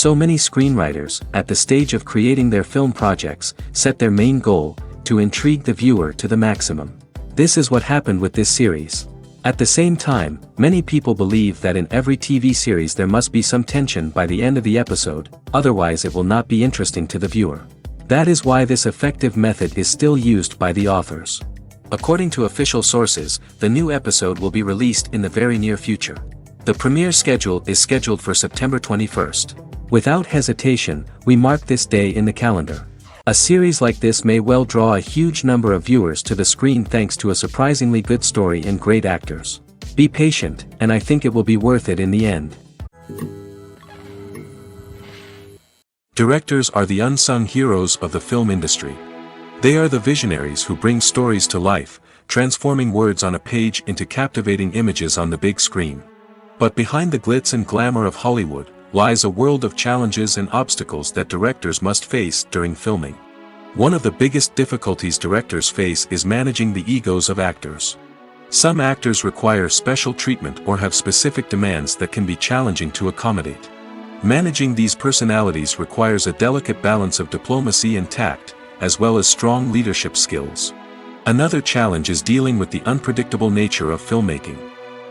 So many screenwriters, at the stage of creating their film projects, set their main goal, to intrigue the viewer to the maximum. This is what happened with this series. At the same time, many people believe that in every TV series there must be some tension by the end of the episode, otherwise it will not be interesting to the viewer. That is why this effective method is still used by the authors. According to official sources, the new episode will be released in the very near future. The premiere schedule is scheduled for September 21st. Without hesitation, we mark this day in the calendar. A series like this may well draw a huge number of viewers to the screen thanks to a surprisingly good story and great actors. Be patient, and I think it will be worth it in the end. Directors are the unsung heroes of the film industry. They are the visionaries who bring stories to life, transforming words on a page into captivating images on the big screen. But behind the glitz and glamour of Hollywood, lies a world of challenges and obstacles that directors must face during filming. One of the biggest difficulties directors face is managing the egos of actors. Some actors require special treatment or have specific demands that can be challenging to accommodate. Managing these personalities requires a delicate balance of diplomacy and tact, as well as strong leadership skills. Another challenge is dealing with the unpredictable nature of filmmaking.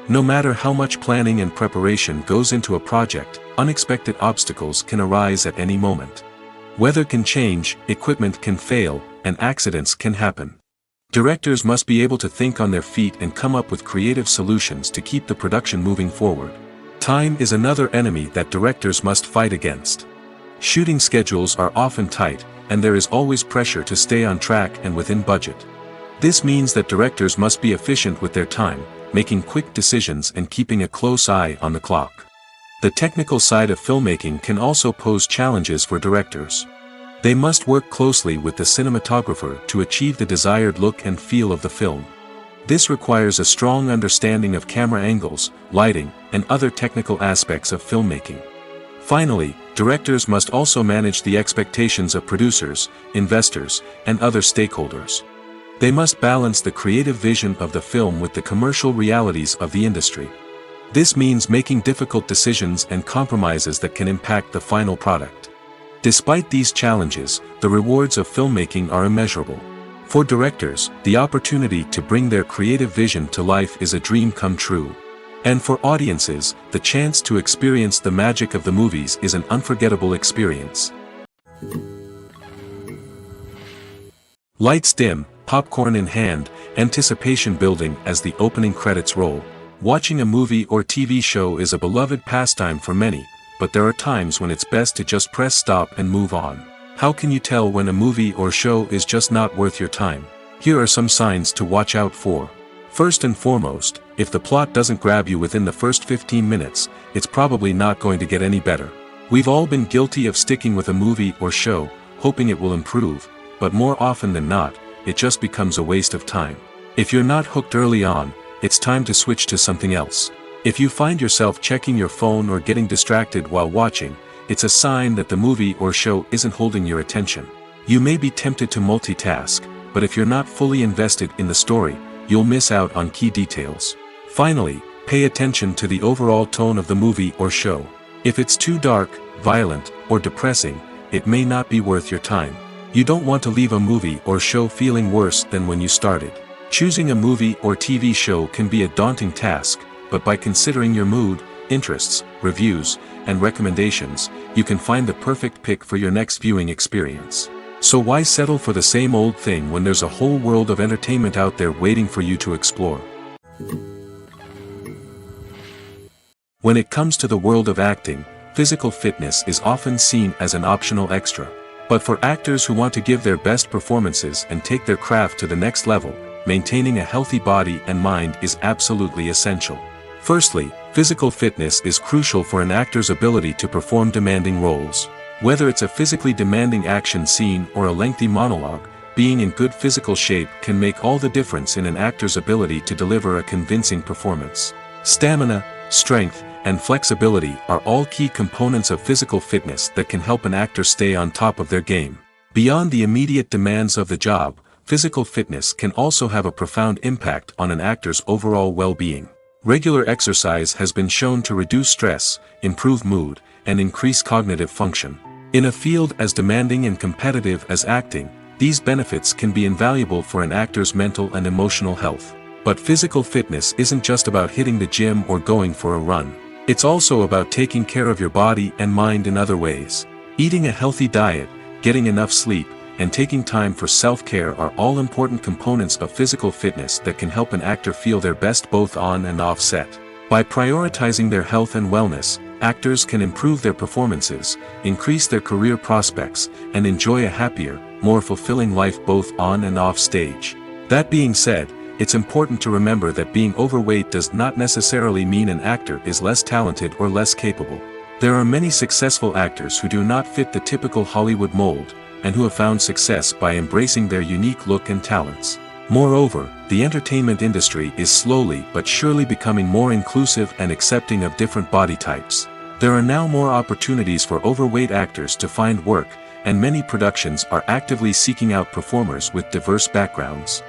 No matter how much planning and preparation goes into a project, unexpected obstacles can arise at any moment. Weather can change, equipment can fail, and accidents can happen. Directors must be able to think on their feet and come up with creative solutions to keep the production moving forward. Time is another enemy that directors must fight against. Shooting schedules are often tight, and there is always pressure to stay on track and within budget. This means that directors must be efficient with their time, making quick decisions and keeping a close eye on the clock. The technical side of filmmaking can also pose challenges for directors. They must work closely with the cinematographer to achieve the desired look and feel of the film. This requires a strong understanding of camera angles, lighting, and other technical aspects of filmmaking. Finally, directors must also manage the expectations of producers, investors, and other stakeholders. They must balance the creative vision of the film with the commercial realities of the industry. This means making difficult decisions and compromises that can impact the final product. Despite these challenges, the rewards of filmmaking are immeasurable. For directors, the opportunity to bring their creative vision to life is a dream come true. And for audiences, the chance to experience the magic of the movies is an unforgettable experience. Lights dim, popcorn in hand, anticipation building as the opening credits roll. Watching a movie or TV show is a beloved pastime for many, but there are times when it's best to just press stop and move on. How can you tell when a movie or show is just not worth your time? Here are some signs to watch out for. First and foremost, if the plot doesn't grab you within the first 15 minutes, it's probably not going to get any better. We've all been guilty of sticking with a movie or show, hoping it will improve, but more often than not, it just becomes a waste of time. If you're not hooked early on, it's time to switch to something else. If you find yourself checking your phone or getting distracted while watching, it's a sign that the movie or show isn't holding your attention. You may be tempted to multitask, but if you're not fully invested in the story, you'll miss out on key details. Finally, pay attention to the overall tone of the movie or show. If it's too dark, violent, or depressing, it may not be worth your time. You don't want to leave a movie or show feeling worse than when you started. Choosing a movie or TV show can be a daunting task, but by considering your mood, interests, reviews, and recommendations, you can find the perfect pick for your next viewing experience. So why settle for the same old thing when there's a whole world of entertainment out there waiting for you to explore? When it comes to the world of acting, physical fitness is often seen as an optional extra. But for actors who want to give their best performances and take their craft to the next level, maintaining a healthy body and mind is absolutely essential. Firstly, physical fitness is crucial for an actor's ability to perform demanding roles. Whether it's a physically demanding action scene or a lengthy monologue, being in good physical shape can make all the difference in an actor's ability to deliver a convincing performance. Stamina, strength, and flexibility are all key components of physical fitness that can help an actor stay on top of their game. Beyond the immediate demands of the job, physical fitness can also have a profound impact on an actor's overall well-being. Regular exercise has been shown to reduce stress, improve mood, and increase cognitive function. In a field as demanding and competitive as acting, these benefits can be invaluable for an actor's mental and emotional health. But physical fitness isn't just about hitting the gym or going for a run. It's also about taking care of your body and mind in other ways. Eating a healthy diet, getting enough sleep, and taking time for self-care are all important components of physical fitness that can help an actor feel their best both on and off set. By prioritizing their health and wellness, actors can improve their performances, increase their career prospects, and enjoy a happier, more fulfilling life both on and off stage. That being said, it's important to remember that being overweight does not necessarily mean an actor is less talented or less capable. There are many successful actors who do not fit the typical Hollywood mold, and who have found success by embracing their unique look and talents. Moreover, the entertainment industry is slowly but surely becoming more inclusive and accepting of different body types. There are now more opportunities for overweight actors to find work, and many productions are actively seeking out performers with diverse backgrounds.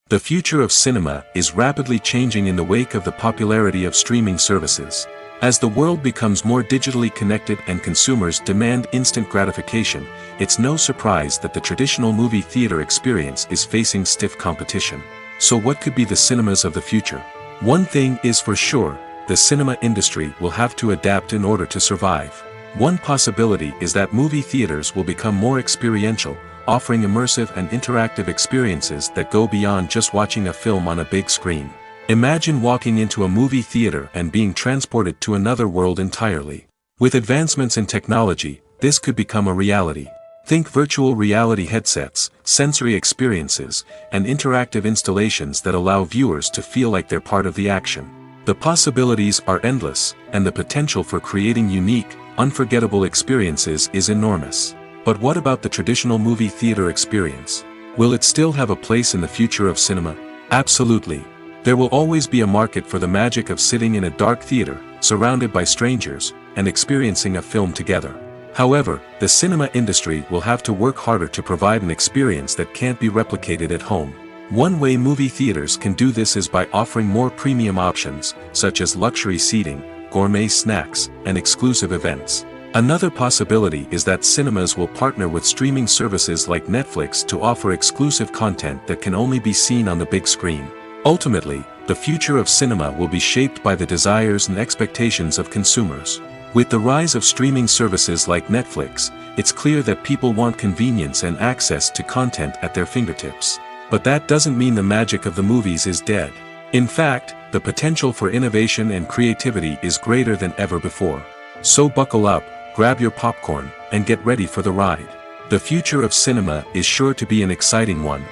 The future of cinema is rapidly changing in the wake of the popularity of streaming services. As the world becomes more digitally connected and consumers demand instant gratification, it's no surprise that the traditional movie theater experience is facing stiff competition. So what could be the cinemas of the future? One thing is for sure, the cinema industry will have to adapt in order to survive. One possibility is that movie theaters will become more experiential, offering immersive and interactive experiences that go beyond just watching a film on a big screen. Imagine walking into a movie theater and being transported to another world entirely. With advancements in technology, this could become a reality. Think virtual reality headsets, sensory experiences, and interactive installations that allow viewers to feel like they're part of the action. The possibilities are endless, and the potential for creating unique, unforgettable experiences is enormous. But what about the traditional movie theater experience? Will it still have a place in the future of cinema? Absolutely. There will always be a market for the magic of sitting in a dark theater, surrounded by strangers, and experiencing a film together. However, the cinema industry will have to work harder to provide an experience that can't be replicated at home. One way movie theaters can do this is by offering more premium options, such as luxury seating, gourmet snacks, and exclusive events. Another possibility is that cinemas will partner with streaming services like Netflix to offer exclusive content that can only be seen on the big screen. Ultimately, the future of cinema will be shaped by the desires and expectations of consumers. With the rise of streaming services like Netflix, it's clear that people want convenience and access to content at their fingertips. But that doesn't mean the magic of the movies is dead. In fact, the potential for innovation and creativity is greater than ever before. So buckle up, grab your popcorn, and get ready for the ride. The future of cinema is sure to be an exciting one.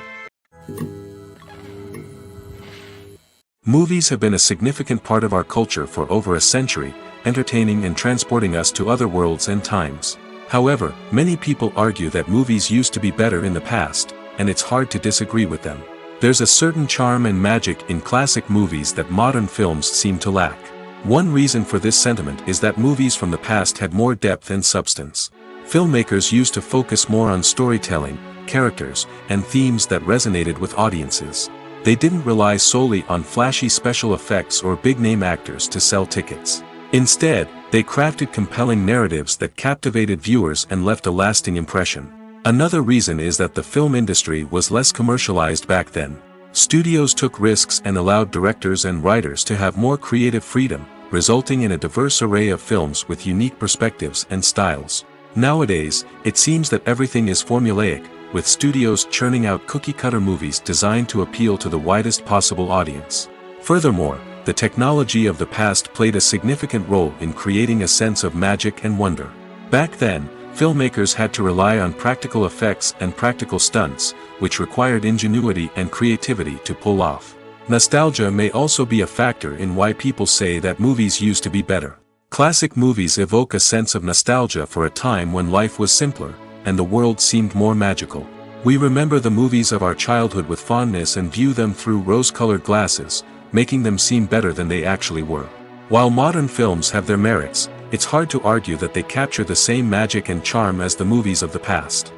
Movies have been a significant part of our culture for over a century, entertaining and transporting us to other worlds and times. However, many people argue that movies used to be better in the past, and it's hard to disagree with them. There's a certain charm and magic in classic movies that modern films seem to lack. One reason for this sentiment is that movies from the past had more depth and substance. Filmmakers used to focus more on storytelling, characters, and themes that resonated with audiences. They didn't rely solely on flashy special effects or big-name actors to sell tickets. Instead, they crafted compelling narratives that captivated viewers and left a lasting impression. Another reason is that the film industry was less commercialized back then. Studios took risks and allowed directors and writers to have more creative freedom, resulting in a diverse array of films with unique perspectives and styles. Nowadays, it seems that everything is formulaic, with studios churning out cookie-cutter movies designed to appeal to the widest possible audience. Furthermore, the technology of the past played a significant role in creating a sense of magic and wonder. Back then, filmmakers had to rely on practical effects and practical stunts, which required ingenuity and creativity to pull off. Nostalgia may also be a factor in why people say that movies used to be better. Classic movies evoke a sense of nostalgia for a time when life was simpler, and the world seemed more magical. We remember the movies of our childhood with fondness and view them through rose-colored glasses, making them seem better than they actually were. While modern films have their merits, it's hard to argue that they capture the same magic and charm as the movies of the past.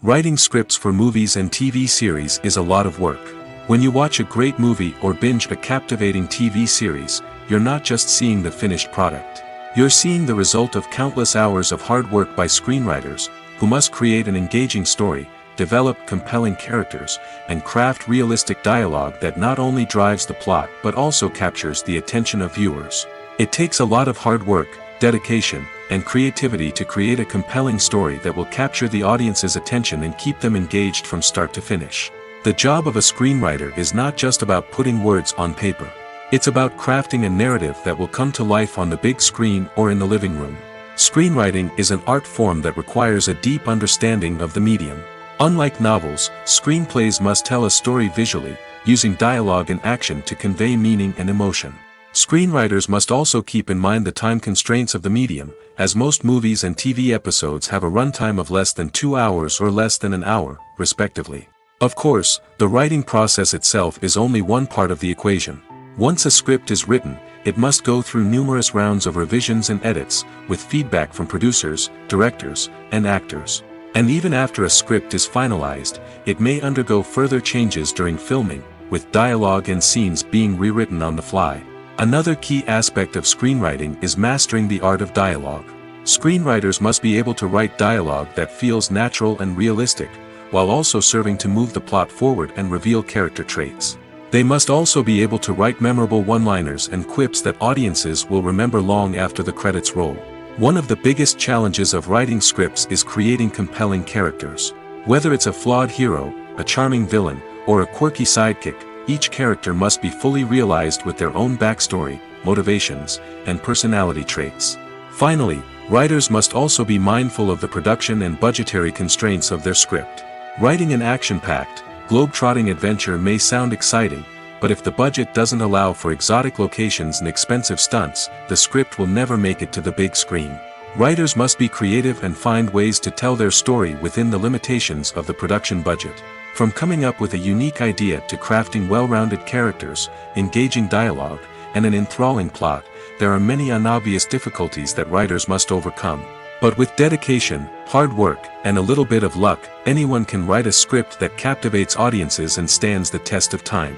Writing scripts for movies and TV series is a lot of work. When you watch a great movie or binge a captivating TV series, you're not just seeing the finished product. You're seeing the result of countless hours of hard work by screenwriters, who must create an engaging story, develop compelling characters, and craft realistic dialogue that not only drives the plot but also captures the attention of viewers. It takes a lot of hard work, dedication, and creativity to create a compelling story that will capture the audience's attention and keep them engaged from start to finish. The job of a screenwriter is not just about putting words on paper. It's about crafting a narrative that will come to life on the big screen or in the living room. Screenwriting is an art form that requires a deep understanding of the medium. Unlike novels, screenplays must tell a story visually, using dialogue and action to convey meaning and emotion. Screenwriters must also keep in mind the time constraints of the medium, as most movies and TV episodes have a runtime of less than 2 hours or less than an hour, respectively. Of course, the writing process itself is only one part of the equation. Once a script is written, it must go through numerous rounds of revisions and edits, with feedback from producers, directors, and actors. And even after a script is finalized, it may undergo further changes during filming, with dialogue and scenes being rewritten on the fly. Another key aspect of screenwriting is mastering the art of dialogue. Screenwriters must be able to write dialogue that feels natural and realistic, while also serving to move the plot forward and reveal character traits. They must also be able to write memorable one-liners and quips that audiences will remember long after the credits roll. One of the biggest challenges of writing scripts is creating compelling characters. Whether it's a flawed hero, a charming villain, or a quirky sidekick, each character must be fully realized with their own backstory, motivations, and personality traits. Finally, writers must also be mindful of the production and budgetary constraints of their script. Writing an action-packed, globe-trotting adventure may sound exciting, but if the budget doesn't allow for exotic locations and expensive stunts, the script will never make it to the big screen. Writers must be creative and find ways to tell their story within the limitations of the production budget. From coming up with a unique idea to crafting well-rounded characters, engaging dialogue, and an enthralling plot, there are many unobvious difficulties that writers must overcome. But with dedication, hard work, and a little bit of luck, anyone can write a script that captivates audiences and stands the test of time.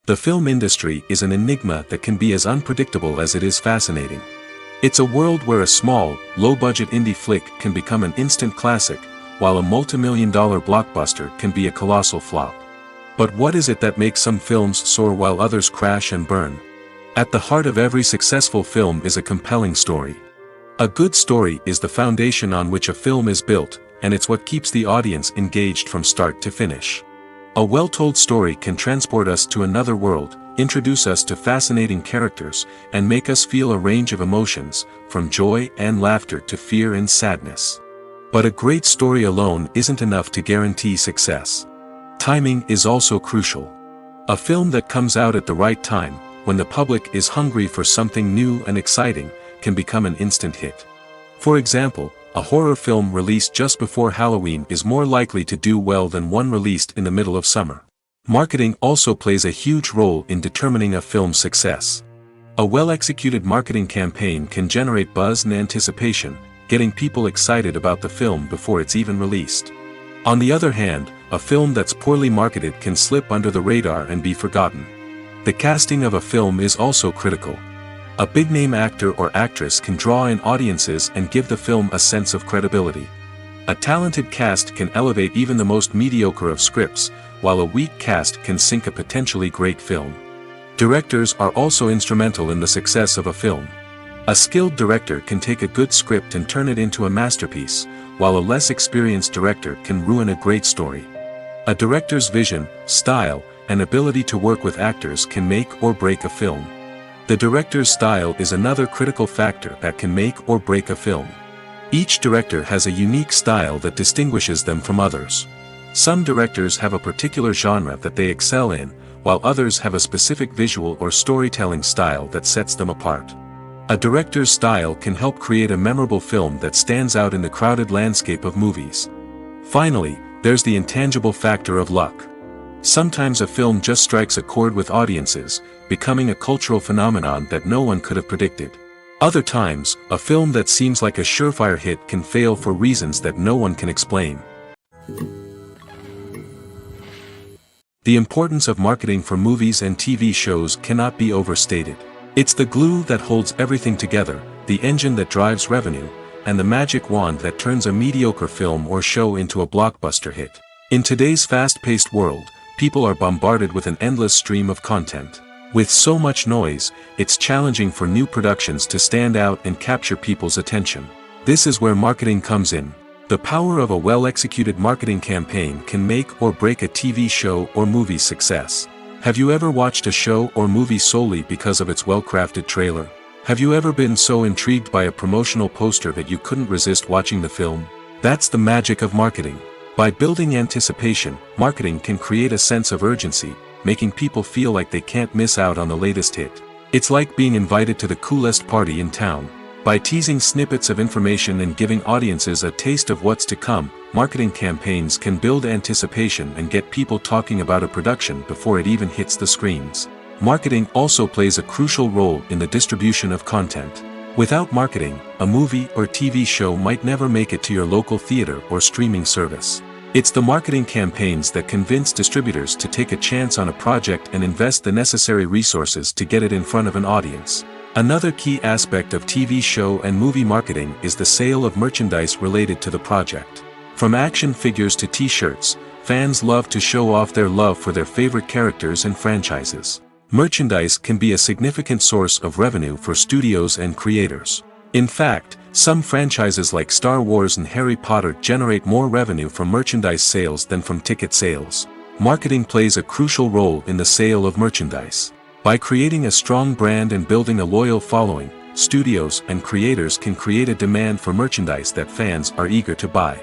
The film industry is an enigma that can be as unpredictable as it is fascinating. It's a world where a small, low-budget indie flick can become an instant classic, while a multi-million-dollar blockbuster can be a colossal flop. But what is it that makes some films soar while others crash and burn? At the heart of every successful film is a compelling story. A good story is the foundation on which a film is built, and it's what keeps the audience engaged from start to finish. A well-told story can transport us to another world, introduce us to fascinating characters, and make us feel a range of emotions, from joy and laughter to fear and sadness. But a great story alone isn't enough to guarantee success. Timing is also crucial. A film that comes out at the right time, when the public is hungry for something new and exciting, can become an instant hit. For example, a horror film released just before Halloween is more likely to do well than one released in the middle of summer. Marketing also plays a huge role in determining a film's success. A well-executed marketing campaign can generate buzz and anticipation, getting people excited about the film before it's even released. On the other hand, a film that's poorly marketed can slip under the radar and be forgotten. The casting of a film is also critical. A big-name actor or actress can draw in audiences and give the film a sense of credibility. A talented cast can elevate even the most mediocre of scripts, while a weak cast can sink a potentially great film. Directors are also instrumental in the success of a film. A skilled director can take a good script and turn it into a masterpiece, while a less experienced director can ruin a great story. A director's vision, style, and ability to work with actors can make or break a film. The director's style is another critical factor that can make or break a film. Each director has a unique style that distinguishes them from others. Some directors have a particular genre that they excel in, while others have a specific visual or storytelling style that sets them apart. A director's style can help create a memorable film that stands out in the crowded landscape of movies. Finally, there's the intangible factor of luck. Sometimes a film just strikes a chord with audiences, becoming a cultural phenomenon that no one could have predicted. Other times, a film that seems like a surefire hit can fail for reasons that no one can explain. The importance of marketing for movies and TV shows cannot be overstated. It's the glue that holds everything together, the engine that drives revenue, and the magic wand that turns a mediocre film or show into a blockbuster hit. In today's fast-paced world, people are bombarded with an endless stream of content. With so much noise, it's challenging for new productions to stand out and capture people's attention. This is where marketing comes in. The power of a well-executed marketing campaign can make or break a TV show or movie's success. Have you ever watched a show or movie solely because of its well-crafted trailer? Have you ever been so intrigued by a promotional poster that you couldn't resist watching the film? That's the magic of marketing. By building anticipation, marketing can create a sense of urgency, making people feel like they can't miss out on the latest hit. It's like being invited to the coolest party in town. By teasing snippets of information and giving audiences a taste of what's to come, marketing campaigns can build anticipation and get people talking about a production before it even hits the screens. Marketing also plays a crucial role in the distribution of content. Without marketing, a movie or TV show might never make it to your local theater or streaming service. It's the marketing campaigns that convince distributors to take a chance on a project and invest the necessary resources to get it in front of an audience. Another key aspect of TV show and movie marketing is the sale of merchandise related to the project. From action figures to t-shirts, fans love to show off their love for their favorite characters and franchises. Merchandise can be a significant source of revenue for studios and creators. In fact, some franchises like Star Wars and Harry Potter generate more revenue from merchandise sales than from ticket sales. Marketing plays a crucial role in the sale of merchandise. By creating a strong brand and building a loyal following, studios and creators can create a demand for merchandise that fans are eager to buy.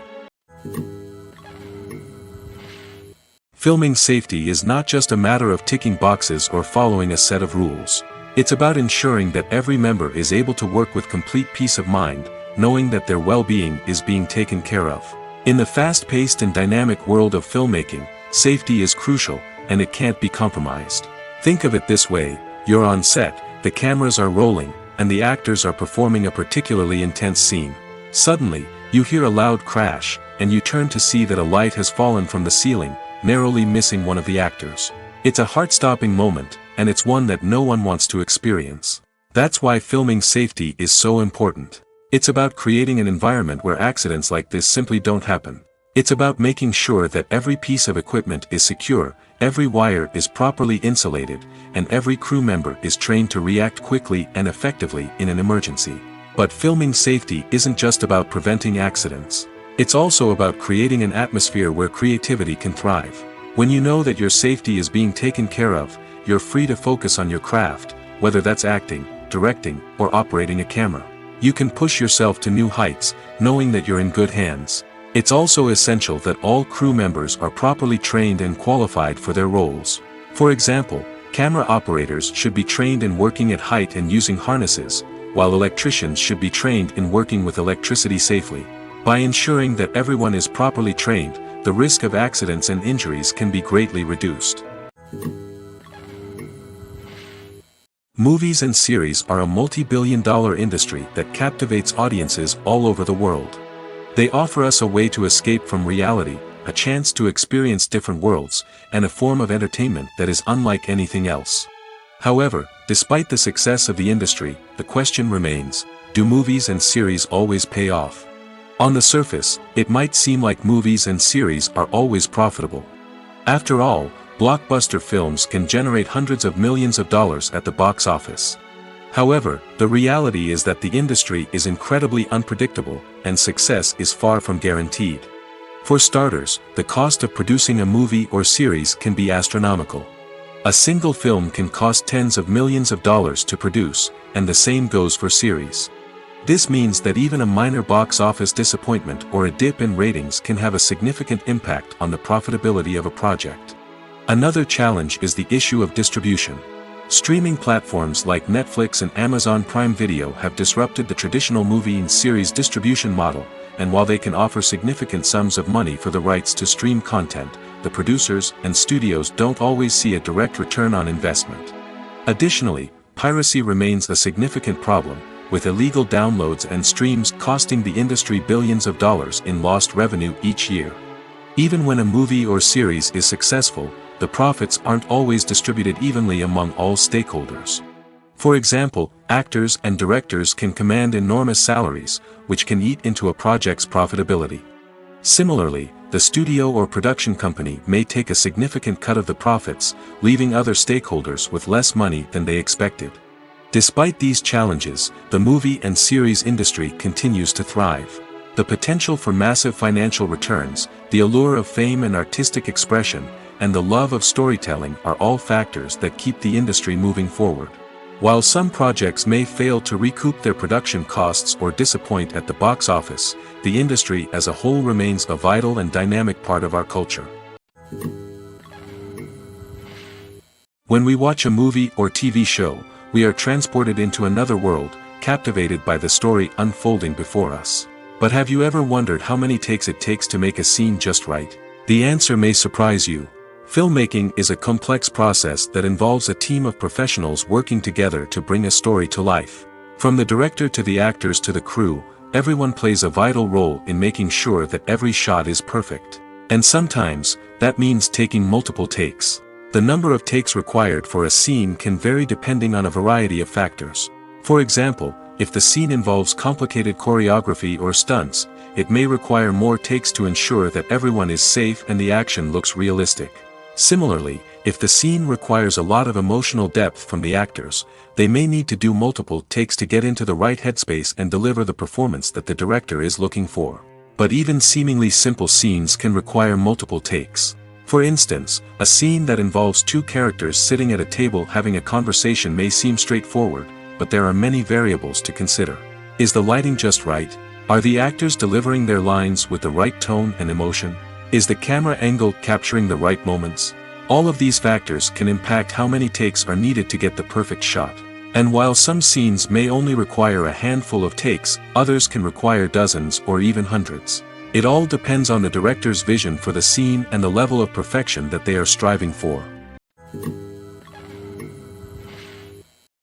Filming safety is not just a matter of ticking boxes or following a set of rules. It's about ensuring that every member is able to work with complete peace of mind, knowing that their well-being is being taken care of. In the fast-paced and dynamic world of filmmaking, safety is crucial, and it can't be compromised. Think of it this way: you're on set, the cameras are rolling, and the actors are performing a particularly intense scene. Suddenly, you hear a loud crash, and you turn to see that a light has fallen from the ceiling, narrowly missing one of the actors. It's a heart-stopping moment, and it's one that no one wants to experience. That's why filming safety is so important. It's about creating an environment where accidents like this simply don't happen. It's about making sure that every piece of equipment is secure, every wire is properly insulated, and every crew member is trained to react quickly and effectively in an emergency. But filming safety isn't just about preventing accidents. It's also about creating an atmosphere where creativity can thrive. When you know that your safety is being taken care of, you're free to focus on your craft, whether that's acting, directing, or operating a camera. You can push yourself to new heights, knowing that you're in good hands. It's also essential that all crew members are properly trained and qualified for their roles. For example, camera operators should be trained in working at height and using harnesses, while electricians should be trained in working with electricity safely. By ensuring that everyone is properly trained, the risk of accidents and injuries can be greatly reduced. Movies and series are a multi-billion-dollar industry that captivates audiences all over the world. They offer us a way to escape from reality, a chance to experience different worlds, and a form of entertainment that is unlike anything else. However, despite the success of the industry, the question remains: do movies and series always pay off? On the surface, it might seem like movies and series are always profitable. After all, blockbuster films can generate hundreds of millions of dollars at the box office. However, the reality is that the industry is incredibly unpredictable, and success is far from guaranteed. For starters, the cost of producing a movie or series can be astronomical. A single film can cost tens of millions of dollars to produce, and the same goes for series. This means that even a minor box office disappointment or a dip in ratings can have a significant impact on the profitability of a project. Another challenge is the issue of distribution. Streaming platforms like Netflix and Amazon Prime Video have disrupted the traditional movie and series distribution model, and while they can offer significant sums of money for the rights to stream content, the producers and studios don't always see a direct return on investment. Additionally, piracy remains a significant problem, with illegal downloads and streams costing the industry billions of dollars in lost revenue each year. Even when a movie or series is successful, the profits aren't always distributed evenly among all stakeholders. For example, actors and directors can command enormous salaries, which can eat into a project's profitability. Similarly, the studio or production company may take a significant cut of the profits, leaving other stakeholders with less money than they expected. Despite these challenges, the movie and series industry continues to thrive. The potential for massive financial returns, the allure of fame and artistic expression, and the love of storytelling are all factors that keep the industry moving forward. While some projects may fail to recoup their production costs or disappoint at the box office, the industry as a whole remains a vital and dynamic part of our culture. When we watch a movie or TV show, we are transported into another world, captivated by the story unfolding before us. But have you ever wondered how many takes it takes to make a scene just right? The answer may surprise you. Filmmaking is a complex process that involves a team of professionals working together to bring a story to life. From the director to the actors to the crew, everyone plays a vital role in making sure that every shot is perfect. And sometimes, that means taking multiple takes. The number of takes required for a scene can vary depending on a variety of factors. For example, if the scene involves complicated choreography or stunts, it may require more takes to ensure that everyone is safe and the action looks realistic. Similarly, if the scene requires a lot of emotional depth from the actors, they may need to do multiple takes to get into the right headspace and deliver the performance that the director is looking for. But even seemingly simple scenes can require multiple takes. For instance, a scene that involves two characters sitting at a table having a conversation may seem straightforward, but there are many variables to consider. Is the lighting just right? Are the actors delivering their lines with the right tone and emotion? Is the camera angle capturing the right moments? All of these factors can impact how many takes are needed to get the perfect shot. And while some scenes may only require a handful of takes, others can require dozens or even hundreds. It all depends on the director's vision for the scene and the level of perfection that they are striving for.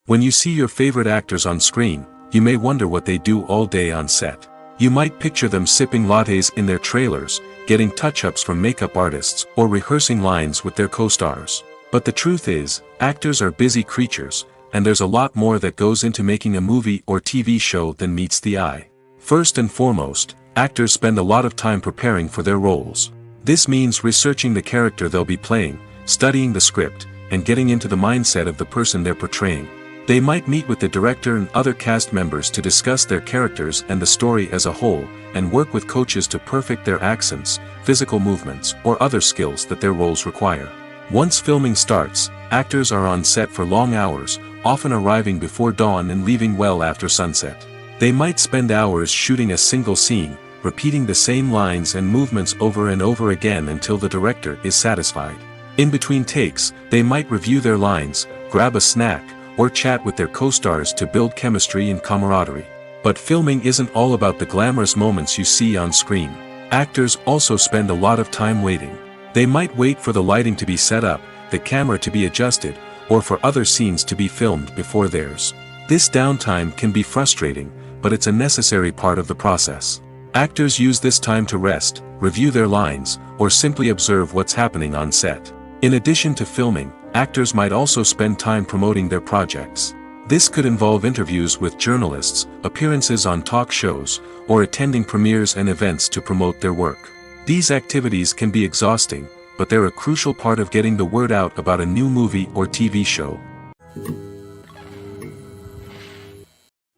When you see your favorite actors on screen, you may wonder what they do all day on set. You might picture them sipping lattes in their trailers, getting touch-ups from makeup artists, or rehearsing lines with their co-stars. But the truth is, actors are busy creatures, and there's a lot more that goes into making a movie or TV show than meets the eye. First and foremost, actors spend a lot of time preparing for their roles. This means researching the character they'll be playing, studying the script, and getting into the mindset of the person they're portraying. They might meet with the director and other cast members to discuss their characters and the story as a whole, and work with coaches to perfect their accents, physical movements, or other skills that their roles require. Once filming starts, actors are on set for long hours, often arriving before dawn and leaving well after sunset. They might spend hours shooting a single scene, repeating the same lines and movements over and over again until the director is satisfied. In between takes, they might review their lines, grab a snack, or chat with their co-stars to build chemistry and camaraderie. But filming isn't all about the glamorous moments you see on screen. Actors also spend a lot of time waiting. They might wait for the lighting to be set up, the camera to be adjusted, or for other scenes to be filmed before theirs. This downtime can be frustrating, but it's a necessary part of the process. Actors use this time to rest, review their lines, or simply observe what's happening on set. In addition to filming, actors might also spend time promoting their projects. This could involve interviews with journalists, appearances on talk shows, or attending premieres and events to promote their work. These activities can be exhausting, but they're a crucial part of getting the word out about a new movie or TV show.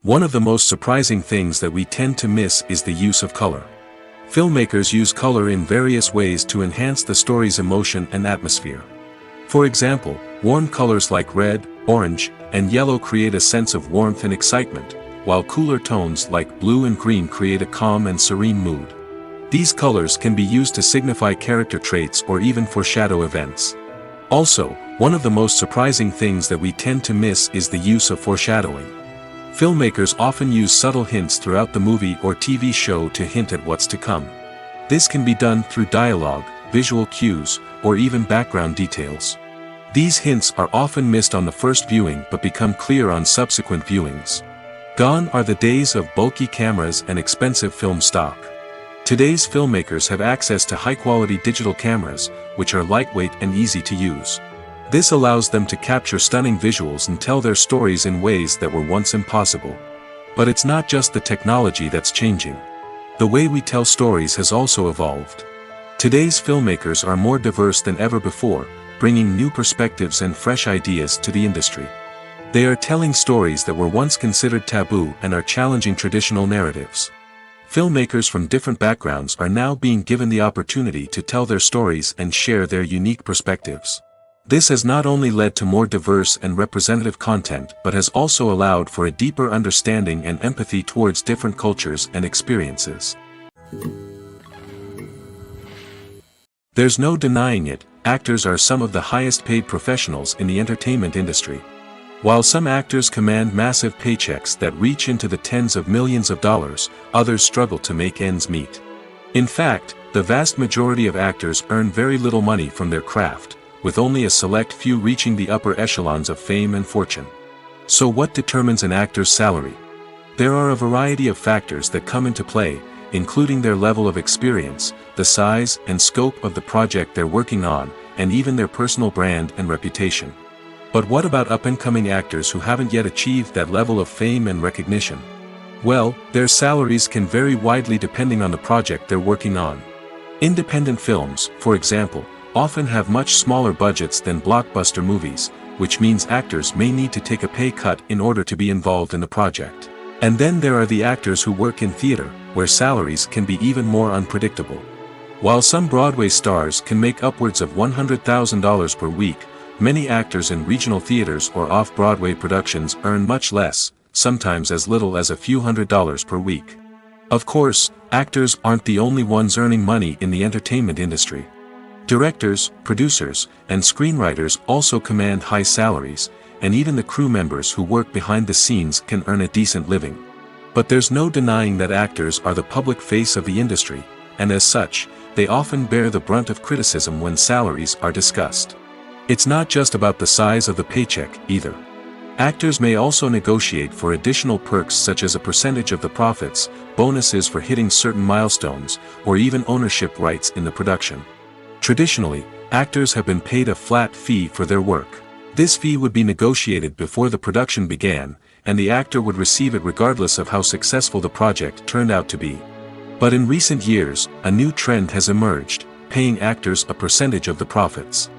One of the most surprising things that we tend to miss is the use of color. Filmmakers use color in various ways to enhance the story's emotion and atmosphere. For example, warm colors like red, orange, and yellow create a sense of warmth and excitement, while cooler tones like blue and green create a calm and serene mood. These colors can be used to signify character traits or even foreshadow events. Also, one of the most surprising things that we tend to miss is the use of foreshadowing. Filmmakers often use subtle hints throughout the movie or TV show to hint at what's to come. This can be done through dialogue, visual cues, or even background details. These hints are often missed on the first viewing but become clear on subsequent viewings. Gone are the days of bulky cameras and expensive film stock. Today's filmmakers have access to high-quality digital cameras, which are lightweight and easy to use. This allows them to capture stunning visuals and tell their stories in ways that were once impossible. But it's not just the technology that's changing. The way we tell stories has also evolved. Today's filmmakers are more diverse than ever before, bringing new perspectives and fresh ideas to the industry. They are telling stories that were once considered taboo and are challenging traditional narratives. Filmmakers from different backgrounds are now being given the opportunity to tell their stories and share their unique perspectives. This has not only led to more diverse and representative content but has also allowed for a deeper understanding and empathy towards different cultures and experiences. There's no denying it, actors are some of the highest paid professionals in the entertainment industry. While some actors command massive paychecks that reach into the tens of millions of dollars, others struggle to make ends meet. In fact, the vast majority of actors earn very little money from their craft, with only a select few reaching the upper echelons of fame and fortune. So what determines an actor's salary? There are a variety of factors that come into play, including their level of experience, the size and scope of the project they're working on, and even their personal brand and reputation. But what about up-and-coming actors who haven't yet achieved that level of fame and recognition? Well, their salaries can vary widely depending on the project they're working on. Independent films, for example, often have much smaller budgets than blockbuster movies, which means actors may need to take a pay cut in order to be involved in the project. And then there are the actors who work in theater, where salaries can be even more unpredictable. While some Broadway stars can make upwards of $100,000 per week, many actors in regional theaters or off-Broadway productions earn much less, sometimes as little as a few $100s per week. Of course, actors aren't the only ones earning money in the entertainment industry. Directors, producers, and screenwriters also command high salaries, and even the crew members who work behind the scenes can earn a decent living. But there's no denying that actors are the public face of the industry, and as such, they often bear the brunt of criticism when salaries are discussed. It's not just about the size of the paycheck, either. Actors may also negotiate for additional perks such as a percentage of the profits, bonuses for hitting certain milestones, or even ownership rights in the production. Traditionally, actors have been paid a flat fee for their work. This fee would be negotiated before the production began, and the actor would receive it regardless of how successful the project turned out to be. But in recent years, a new trend has emerged, paying actors a percentage of the profits.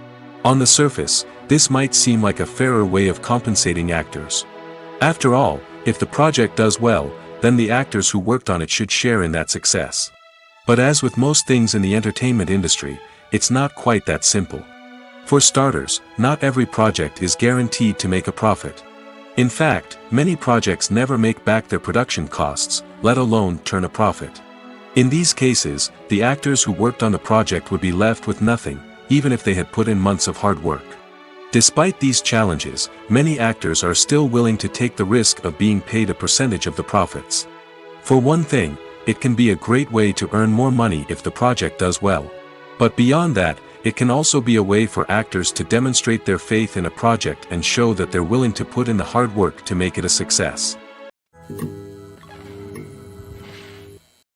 On the surface, this might seem like a fairer way of compensating actors. After all, if the project does well, then the actors who worked on it should share in that success. But as with most things in the entertainment industry, it's not quite that simple. For starters, not every project is guaranteed to make a profit. In fact, many projects never make back their production costs, let alone turn a profit. In these cases, the actors who worked on the project would be left with nothing, even if they had put in months of hard work. Despite these challenges, many actors are still willing to take the risk of being paid a percentage of the profits. For one thing, it can be a great way to earn more money if the project does well. But beyond that, it can also be a way for actors to demonstrate their faith in a project and show that they're willing to put in the hard work to make it a success.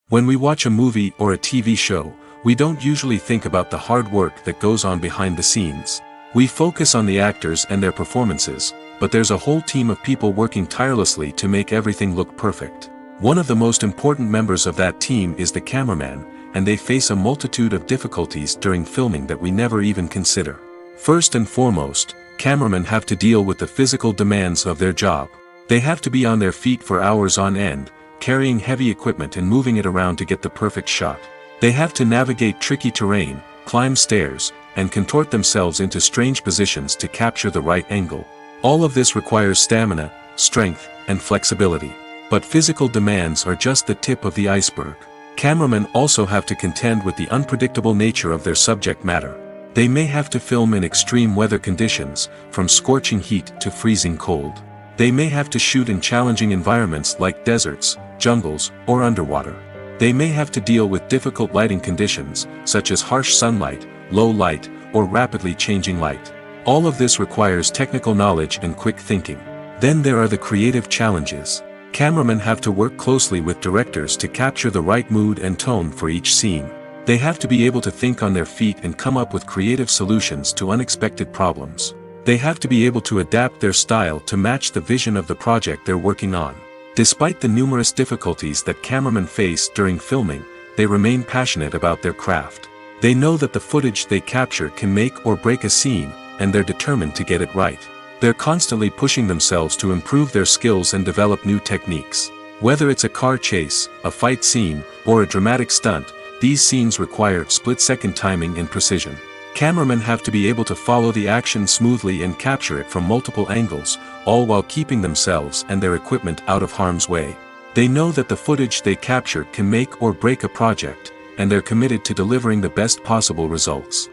When we watch a movie or a TV show, we don't usually think about the hard work that goes on behind the scenes. We focus on the actors and their performances, but there's a whole team of people working tirelessly to make everything look perfect. One of the most important members of that team is the cameraman, and they face a multitude of difficulties during filming that we never even consider. First and foremost, cameramen have to deal with the physical demands of their job. They have to be on their feet for hours on end, carrying heavy equipment and moving it around to get the perfect shot. They have to navigate tricky terrain, climb stairs, and contort themselves into strange positions to capture the right angle. All of this requires stamina, strength, and flexibility. But physical demands are just the tip of the iceberg. Cameramen also have to contend with the unpredictable nature of their subject matter. They may have to film in extreme weather conditions, from scorching heat to freezing cold. They may have to shoot in challenging environments like deserts, jungles, or underwater. They may have to deal with difficult lighting conditions, such as harsh sunlight, low light, or rapidly changing light. All of this requires technical knowledge and quick thinking. Then there are the creative challenges. Cameramen have to work closely with directors to capture the right mood and tone for each scene. They have to be able to think on their feet and come up with creative solutions to unexpected problems. They have to be able to adapt their style to match the vision of the project they're working on. Despite the numerous difficulties that cameramen face during filming, they remain passionate about their craft. They know that the footage they capture can make or break a scene, and they're determined to get it right. They're constantly pushing themselves to improve their skills and develop new techniques. Whether it's a car chase, a fight scene, or a dramatic stunt, these scenes require split-second timing and precision. Cameramen have to be able to follow the action smoothly and capture it from multiple angles, all while keeping themselves and their equipment out of harm's way. They know that the footage they capture can make or break a project, and they're committed to delivering the best possible results.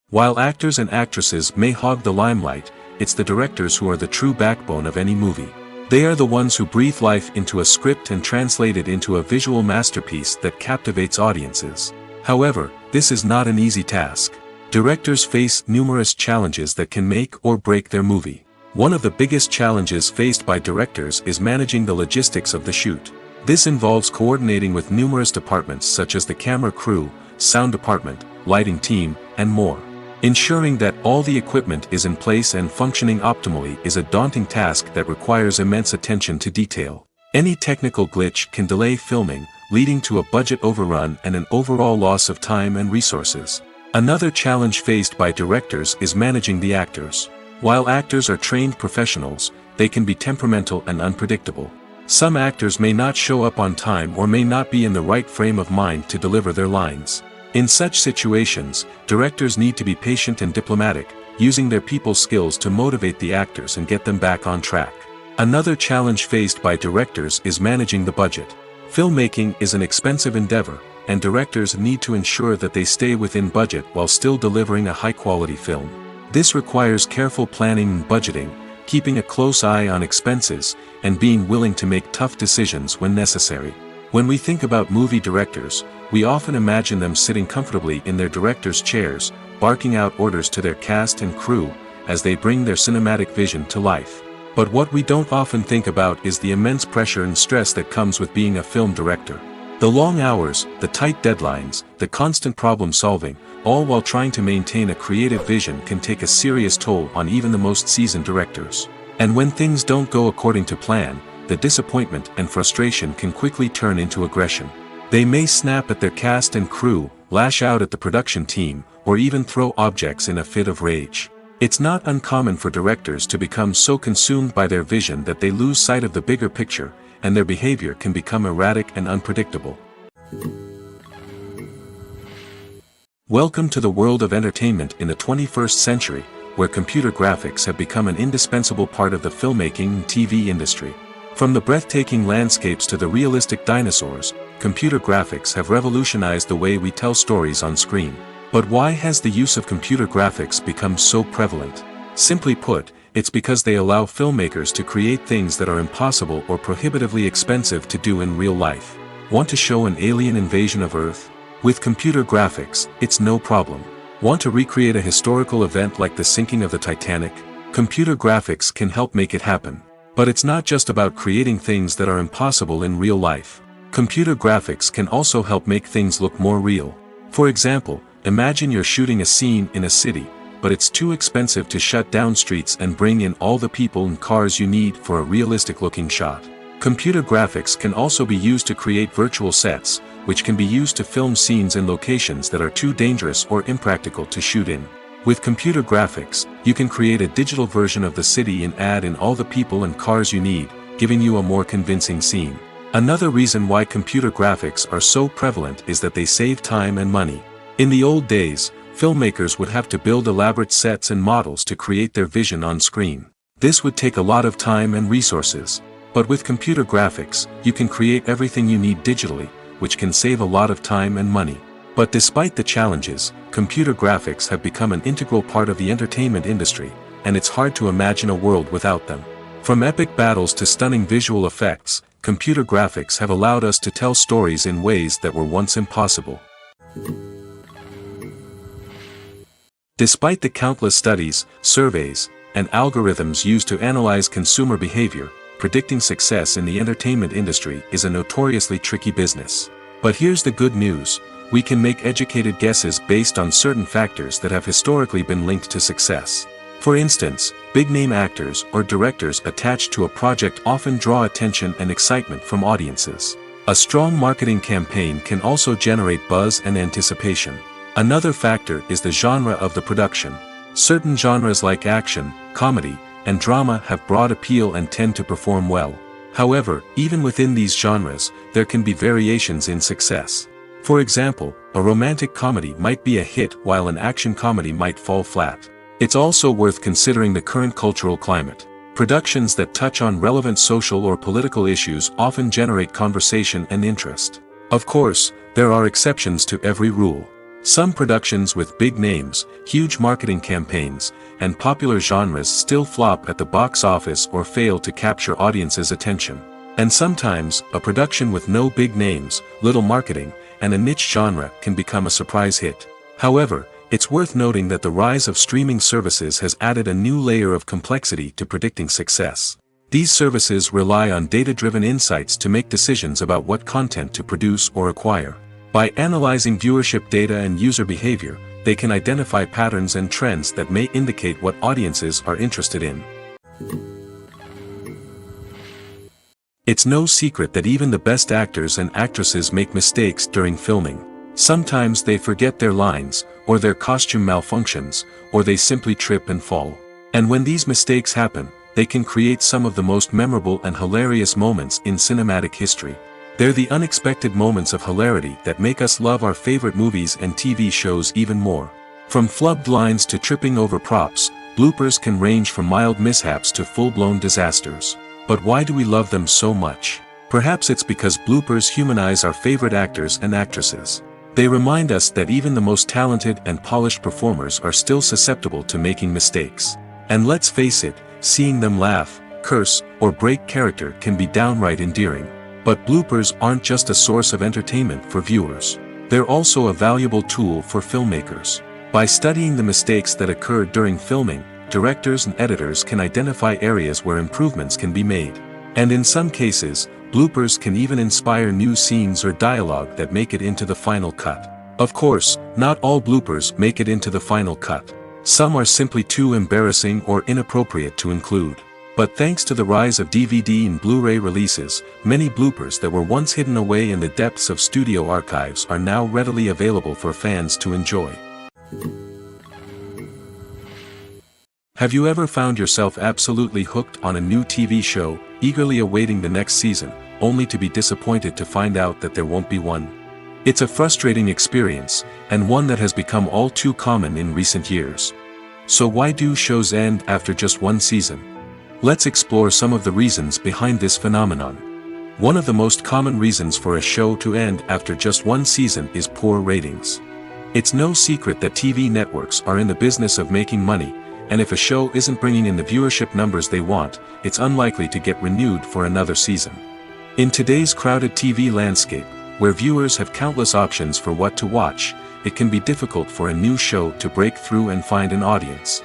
While actors and actresses may hog the limelight, it's the directors who are the true backbone of any movie. They are the ones who breathe life into a script and translate it into a visual masterpiece that captivates audiences. However, this is not an easy task. Directors face numerous challenges that can make or break their movie. One of the biggest challenges faced by directors is managing the logistics of the shoot. This involves coordinating with numerous departments such as the camera crew, sound department, lighting team, and more. Ensuring that all the equipment is in place and functioning optimally is a daunting task that requires immense attention to detail. Any technical glitch can delay filming, leading to a budget overrun and an overall loss of time and resources. Another challenge faced by directors is managing the actors. While actors are trained professionals, they can be temperamental and unpredictable. Some actors may not show up on time or may not be in the right frame of mind to deliver their lines. In such situations, directors need to be patient and diplomatic, using their people skills to motivate the actors and get them back on track. Another challenge faced by directors is managing the budget. Filmmaking is an expensive endeavor, and directors need to ensure that they stay within budget while still delivering a high-quality film. This requires careful planning and budgeting, keeping a close eye on expenses, and being willing to make tough decisions when necessary. When we think about movie directors, we often imagine them sitting comfortably in their director's chairs, barking out orders to their cast and crew, as they bring their cinematic vision to life. But what we don't often think about is the immense pressure and stress that comes with being a film director. The long hours, the tight deadlines, the constant problem solving, all while trying to maintain a creative vision can take a serious toll on even the most seasoned directors. And when things don't go according to plan, the disappointment and frustration can quickly turn into aggression. They may snap at their cast and crew, lash out at the production team, or even throw objects in a fit of rage. It's not uncommon for directors to become so consumed by their vision that they lose sight of the bigger picture, and their behavior can become erratic and unpredictable. Welcome to the world of entertainment in the 21st century, where computer graphics have become an indispensable part of the filmmaking and TV industry. From the breathtaking landscapes to the realistic dinosaurs, computer graphics have revolutionized the way we tell stories on screen. But why has the use of computer graphics become so prevalent? Simply put, it's because they allow filmmakers to create things that are impossible or prohibitively expensive to do in real life. Want to show an alien invasion of Earth? With computer graphics, it's no problem. Want to recreate a historical event like the sinking of the Titanic? Computer graphics can help make it happen. But it's not just about creating things that are impossible in real life. Computer graphics can also help make things look more real. For example, imagine you're shooting a scene in a city, but it's too expensive to shut down streets and bring in all the people and cars you need for a realistic-looking shot. Computer graphics can also be used to create virtual sets, which can be used to film scenes in locations that are too dangerous or impractical to shoot in. With computer graphics, you can create a digital version of the city and add in all the people and cars you need, giving you a more convincing scene. Another reason why computer graphics are so prevalent is that they save time and money. In the old days, filmmakers would have to build elaborate sets and models to create their vision on screen. This would take a lot of time and resources. But with computer graphics, you can create everything you need digitally, which can save a lot of time and money. But despite the challenges, computer graphics have become an integral part of the entertainment industry, and it's hard to imagine a world without them. From epic battles to stunning visual effects, computer graphics have allowed us to tell stories in ways that were once impossible. Despite the countless studies, surveys, and algorithms used to analyze consumer behavior, predicting success in the entertainment industry is a notoriously tricky business. But here's the good news: we can make educated guesses based on certain factors that have historically been linked to success. For instance, big-name actors or directors attached to a project often draw attention and excitement from audiences. A strong marketing campaign can also generate buzz and anticipation. Another factor is the genre of the production. Certain genres like action, comedy, and drama have broad appeal and tend to perform well. However, even within these genres, there can be variations in success. For example, a romantic comedy might be a hit while an action comedy might fall flat. It's also worth considering the current cultural climate. Productions that touch on relevant social or political issues often generate conversation and interest. Of course, there are exceptions to every rule. Some productions with big names, huge marketing campaigns, and popular genres still flop at the box office or fail to capture audiences' attention. And sometimes, a production with no big names, little marketing, and a niche genre can become a surprise hit. However, it's worth noting that the rise of streaming services has added a new layer of complexity to predicting success. These services rely on data-driven insights to make decisions about what content to produce or acquire. By analyzing viewership data and user behavior, they can identify patterns and trends that may indicate what audiences are interested in. It's no secret that even the best actors and actresses make mistakes during filming. Sometimes they forget their lines, or their costume malfunctions, or they simply trip and fall. And when these mistakes happen, they can create some of the most memorable and hilarious moments in cinematic history. They're the unexpected moments of hilarity that make us love our favorite movies and TV shows even more. From flubbed lines to tripping over props, bloopers can range from mild mishaps to full-blown disasters. But why do we love them so much? Perhaps it's because bloopers humanize our favorite actors and actresses. They remind us that even the most talented and polished performers are still susceptible to making mistakes. And let's face it, seeing them laugh, curse, or break character can be downright endearing. But bloopers aren't just a source of entertainment for viewers. They're also a valuable tool for filmmakers. By studying the mistakes that occur during filming, directors and editors can identify areas where improvements can be made. And in some cases, bloopers can even inspire new scenes or dialogue that make it into the final cut. Of course, not all bloopers make it into the final cut. Some are simply too embarrassing or inappropriate to include. But thanks to the rise of DVD and Blu-ray releases, many bloopers that were once hidden away in the depths of studio archives are now readily available for fans to enjoy. Have you ever found yourself absolutely hooked on a new TV show, eagerly awaiting the next season, only to be disappointed to find out that there won't be one? It's a frustrating experience, and one that has become all too common in recent years. So why do shows end after just one season? Let's explore some of the reasons behind this phenomenon. One of the most common reasons for a show to end after just one season is poor ratings. It's no secret that TV networks are in the business of making money, and if a show isn't bringing in the viewership numbers they want, it's unlikely to get renewed for another season. In today's crowded TV landscape, where viewers have countless options for what to watch, it can be difficult for a new show to break through and find an audience.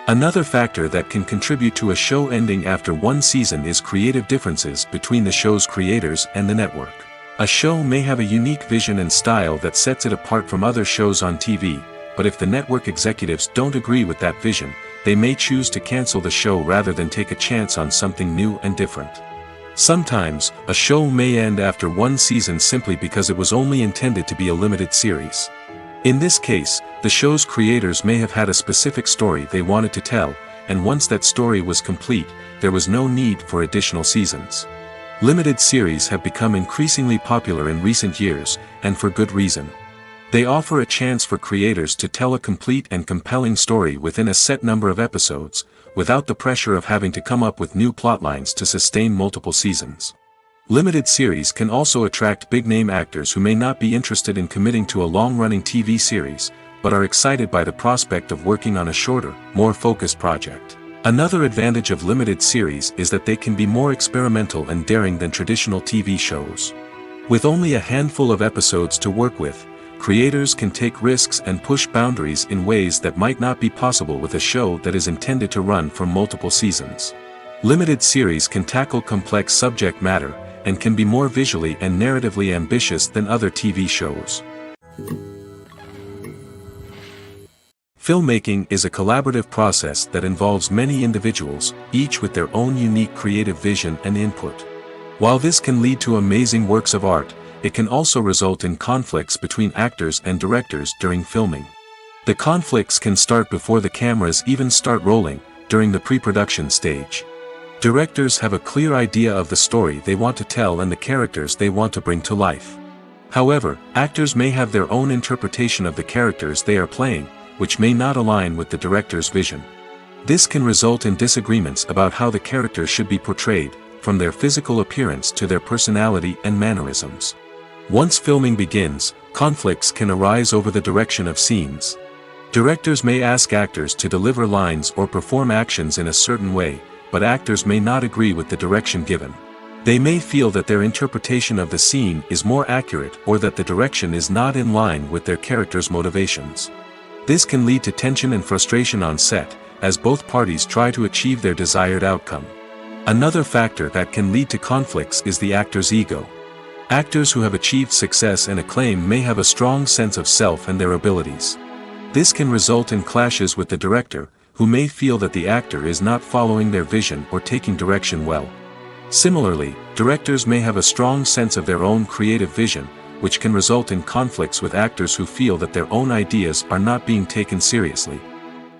Another factor that can contribute to a show ending after one season is creative differences between the show's creators and the network. A show may have a unique vision and style that sets it apart from other shows on TV, but if the network executives don't agree with that vision, they may choose to cancel the show rather than take a chance on something new and different. Sometimes, a show may end after one season simply because it was only intended to be a limited series. In this case, the show's creators may have had a specific story they wanted to tell, and once that story was complete, there was no need for additional seasons. Limited series have become increasingly popular in recent years, and for good reason. They offer a chance for creators to tell a complete and compelling story within a set number of episodes, without the pressure of having to come up with new plotlines to sustain multiple seasons. Limited series can also attract big-name actors who may not be interested in committing to a long-running TV series, but are excited by the prospect of working on a shorter, more focused project. Another advantage of limited series is that they can be more experimental and daring than traditional TV shows. With only a handful of episodes to work with, creators can take risks and push boundaries in ways that might not be possible with a show that is intended to run for multiple seasons. Limited series can tackle complex subject matter, and can be more visually and narratively ambitious than other TV shows. Filmmaking is a collaborative process that involves many individuals, each with their own unique creative vision and input. While this can lead to amazing works of art, it can also result in conflicts between actors and directors during filming. The conflicts can start before the cameras even start rolling, during the pre-production stage. Directors have a clear idea of the story they want to tell and the characters they want to bring to life. However, actors may have their own interpretation of the characters they are playing, which may not align with the director's vision. This can result in disagreements about how the characters should be portrayed, from their physical appearance to their personality and mannerisms. Once filming begins, conflicts can arise over the direction of scenes. Directors may ask actors to deliver lines or perform actions in a certain way, but actors may not agree with the direction given. They may feel that their interpretation of the scene is more accurate or that the direction is not in line with their character's motivations. This can lead to tension and frustration on set, as both parties try to achieve their desired outcome. Another factor that can lead to conflicts is the actor's ego. Actors who have achieved success and acclaim may have a strong sense of self and their abilities. This can result in clashes with the director, who may feel that the actor is not following their vision or taking direction well. Similarly, directors may have a strong sense of their own creative vision, which can result in conflicts with actors who feel that their own ideas are not being taken seriously.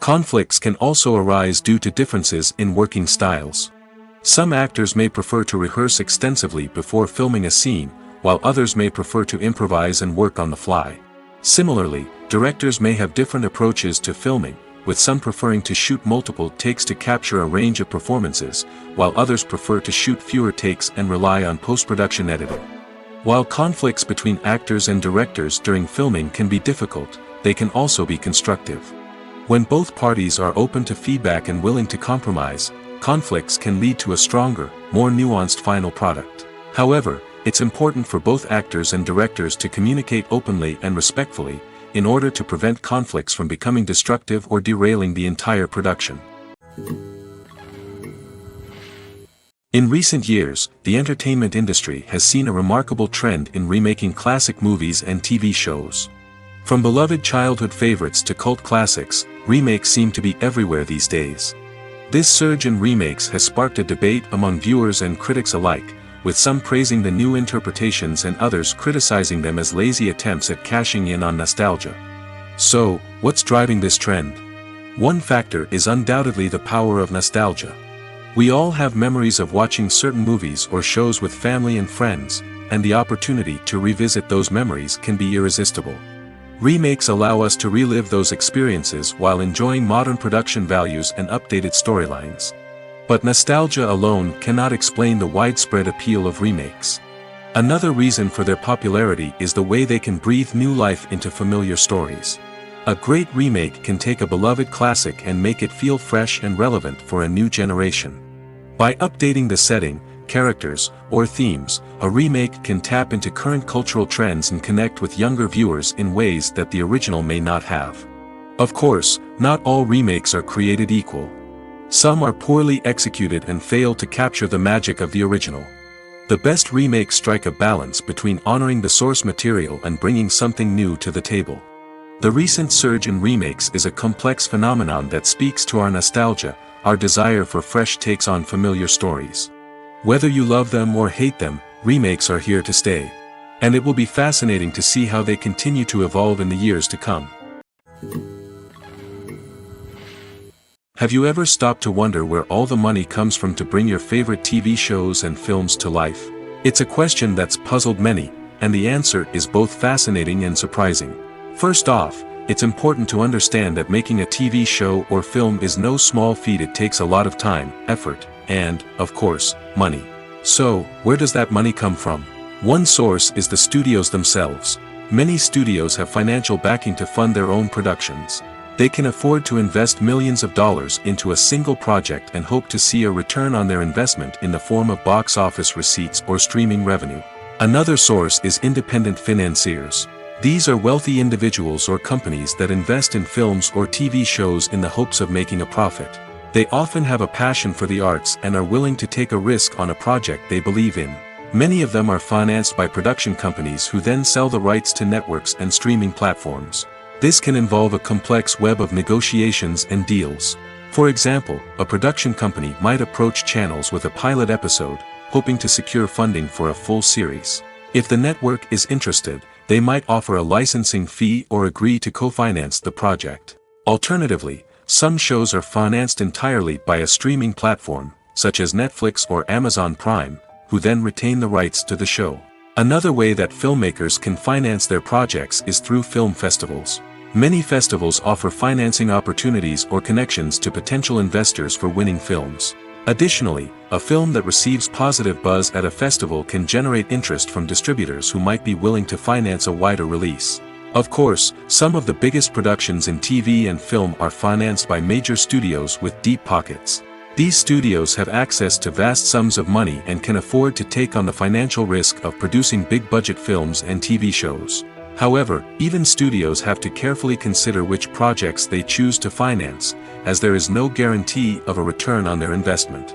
Conflicts can also arise due to differences in working styles. Some actors may prefer to rehearse extensively before filming a scene, while others may prefer to improvise and work on the fly. Similarly, directors may have different approaches to filming, with some preferring to shoot multiple takes to capture a range of performances, while others prefer to shoot fewer takes and rely on post-production editing. While conflicts between actors and directors during filming can be difficult, they can also be constructive. When both parties are open to feedback and willing to compromise, conflicts can lead to a stronger, more nuanced final product. However, it's important for both actors and directors to communicate openly and respectfully, in order to prevent conflicts from becoming destructive or derailing the entire production. In recent years, the entertainment industry has seen a remarkable trend in remaking classic movies and TV shows. From beloved childhood favorites to cult classics, remakes seem to be everywhere these days. This surge in remakes has sparked a debate among viewers and critics alike, with some praising the new interpretations and others criticizing them as lazy attempts at cashing in on nostalgia. So, what's driving this trend? One factor is undoubtedly the power of nostalgia. We all have memories of watching certain movies or shows with family and friends, and the opportunity to revisit those memories can be irresistible. Remakes allow us to relive those experiences while enjoying modern production values and updated storylines. But nostalgia alone cannot explain the widespread appeal of remakes. Another reason for their popularity is the way they can breathe new life into familiar stories. A great remake can take a beloved classic and make it feel fresh and relevant for a new generation. By updating the setting, characters, or themes, a remake can tap into current cultural trends and connect with younger viewers in ways that the original may not have. Of course, not all remakes are created equal. Some are poorly executed and fail to capture the magic of the original. The best remakes strike a balance between honoring the source material and bringing something new to the table. The recent surge in remakes is a complex phenomenon that speaks to our nostalgia, our desire for fresh takes on familiar stories. Whether you love them or hate them, remakes are here to stay. And it will be fascinating to see how they continue to evolve in the years to come. Have you ever stopped to wonder where all the money comes from to bring your favorite TV shows and films to life? It's a question that's puzzled many, and the answer is both fascinating and surprising. First off, it's important to understand that making a TV show or film is no small feat. It takes a lot of time, effort, and, of course, money. So, where does that money come from? One source is the studios themselves. Many studios have financial backing to fund their own productions. They can afford to invest millions of dollars into a single project and hope to see a return on their investment in the form of box office receipts or streaming revenue. Another source is independent financiers. These are wealthy individuals or companies that invest in films or TV shows in the hopes of making a profit. They often have a passion for the arts and are willing to take a risk on a project they believe in. Many of them are financed by production companies who then sell the rights to networks and streaming platforms. This can involve a complex web of negotiations and deals. For example, a production company might approach channels with a pilot episode, hoping to secure funding for a full series. If the network is interested, they might offer a licensing fee or agree to co-finance the project. Alternatively, some shows are financed entirely by a streaming platform, such as Netflix or Amazon Prime, who then retain the rights to the show. Another way that filmmakers can finance their projects is through film festivals. Many festivals offer financing opportunities or connections to potential investors for winning films. Additionally, a film that receives positive buzz at a festival can generate interest from distributors who might be willing to finance a wider release. Of course, some of the biggest productions in TV and film are financed by major studios with deep pockets. These studios have access to vast sums of money and can afford to take on the financial risk of producing big-budget films and TV shows. However, even studios have to carefully consider which projects they choose to finance, as there is no guarantee of a return on their investment.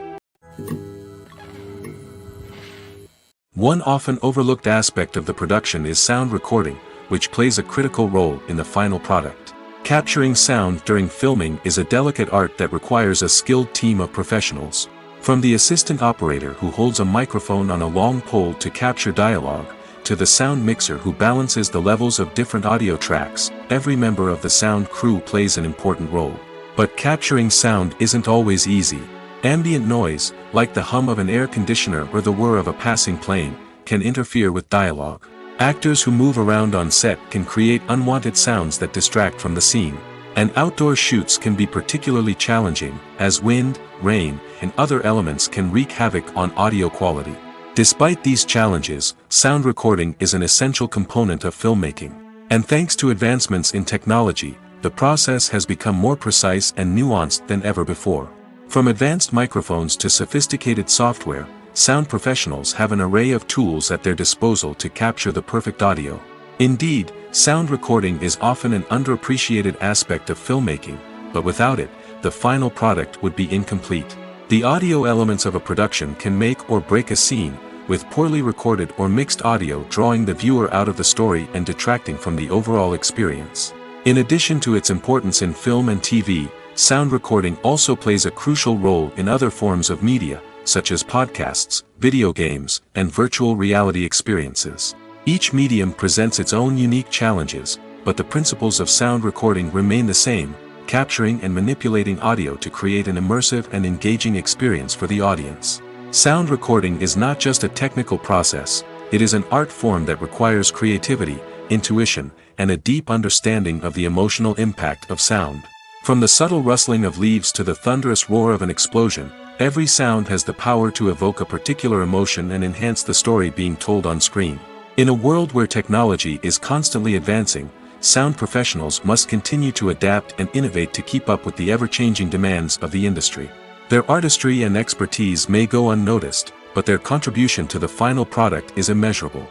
One often overlooked aspect of the production is sound recording, which plays a critical role in the final product. Capturing sound during filming is a delicate art that requires a skilled team of professionals. From the assistant operator who holds a microphone on a long pole to capture dialogue, to the sound mixer who balances the levels of different audio tracks, every member of the sound crew plays an important role. But capturing sound isn't always easy. Ambient noise, like the hum of an air conditioner or the whir of a passing plane, can interfere with dialogue. Actors who move around on set can create unwanted sounds that distract from the scene. And outdoor shoots can be particularly challenging, as wind, rain, and other elements can wreak havoc on audio quality. Despite these challenges, sound recording is an essential component of filmmaking. And thanks to advancements in technology, the process has become more precise and nuanced than ever before. From advanced microphones to sophisticated software, sound professionals have an array of tools at their disposal to capture the perfect audio. Indeed, sound recording is often an underappreciated aspect of filmmaking, but without it, the final product would be incomplete. The audio elements of a production can make or break a scene, with poorly recorded or mixed audio drawing the viewer out of the story and detracting from the overall experience. In addition to its importance in film and TV, sound recording also plays a crucial role in other forms of media, such as podcasts, video games, and virtual reality experiences. Each medium presents its own unique challenges, but the principles of sound recording remain the same, capturing and manipulating audio to create an immersive and engaging experience for the audience. Sound recording is not just a technical process, it is an art form that requires creativity, intuition, and a deep understanding of the emotional impact of sound. From the subtle rustling of leaves to the thunderous roar of an explosion, every sound has the power to evoke a particular emotion and enhance the story being told on screen. In a world where technology is constantly advancing, sound professionals must continue to adapt and innovate to keep up with the ever-changing demands of the industry. Their artistry and expertise may go unnoticed, but their contribution to the final product is immeasurable.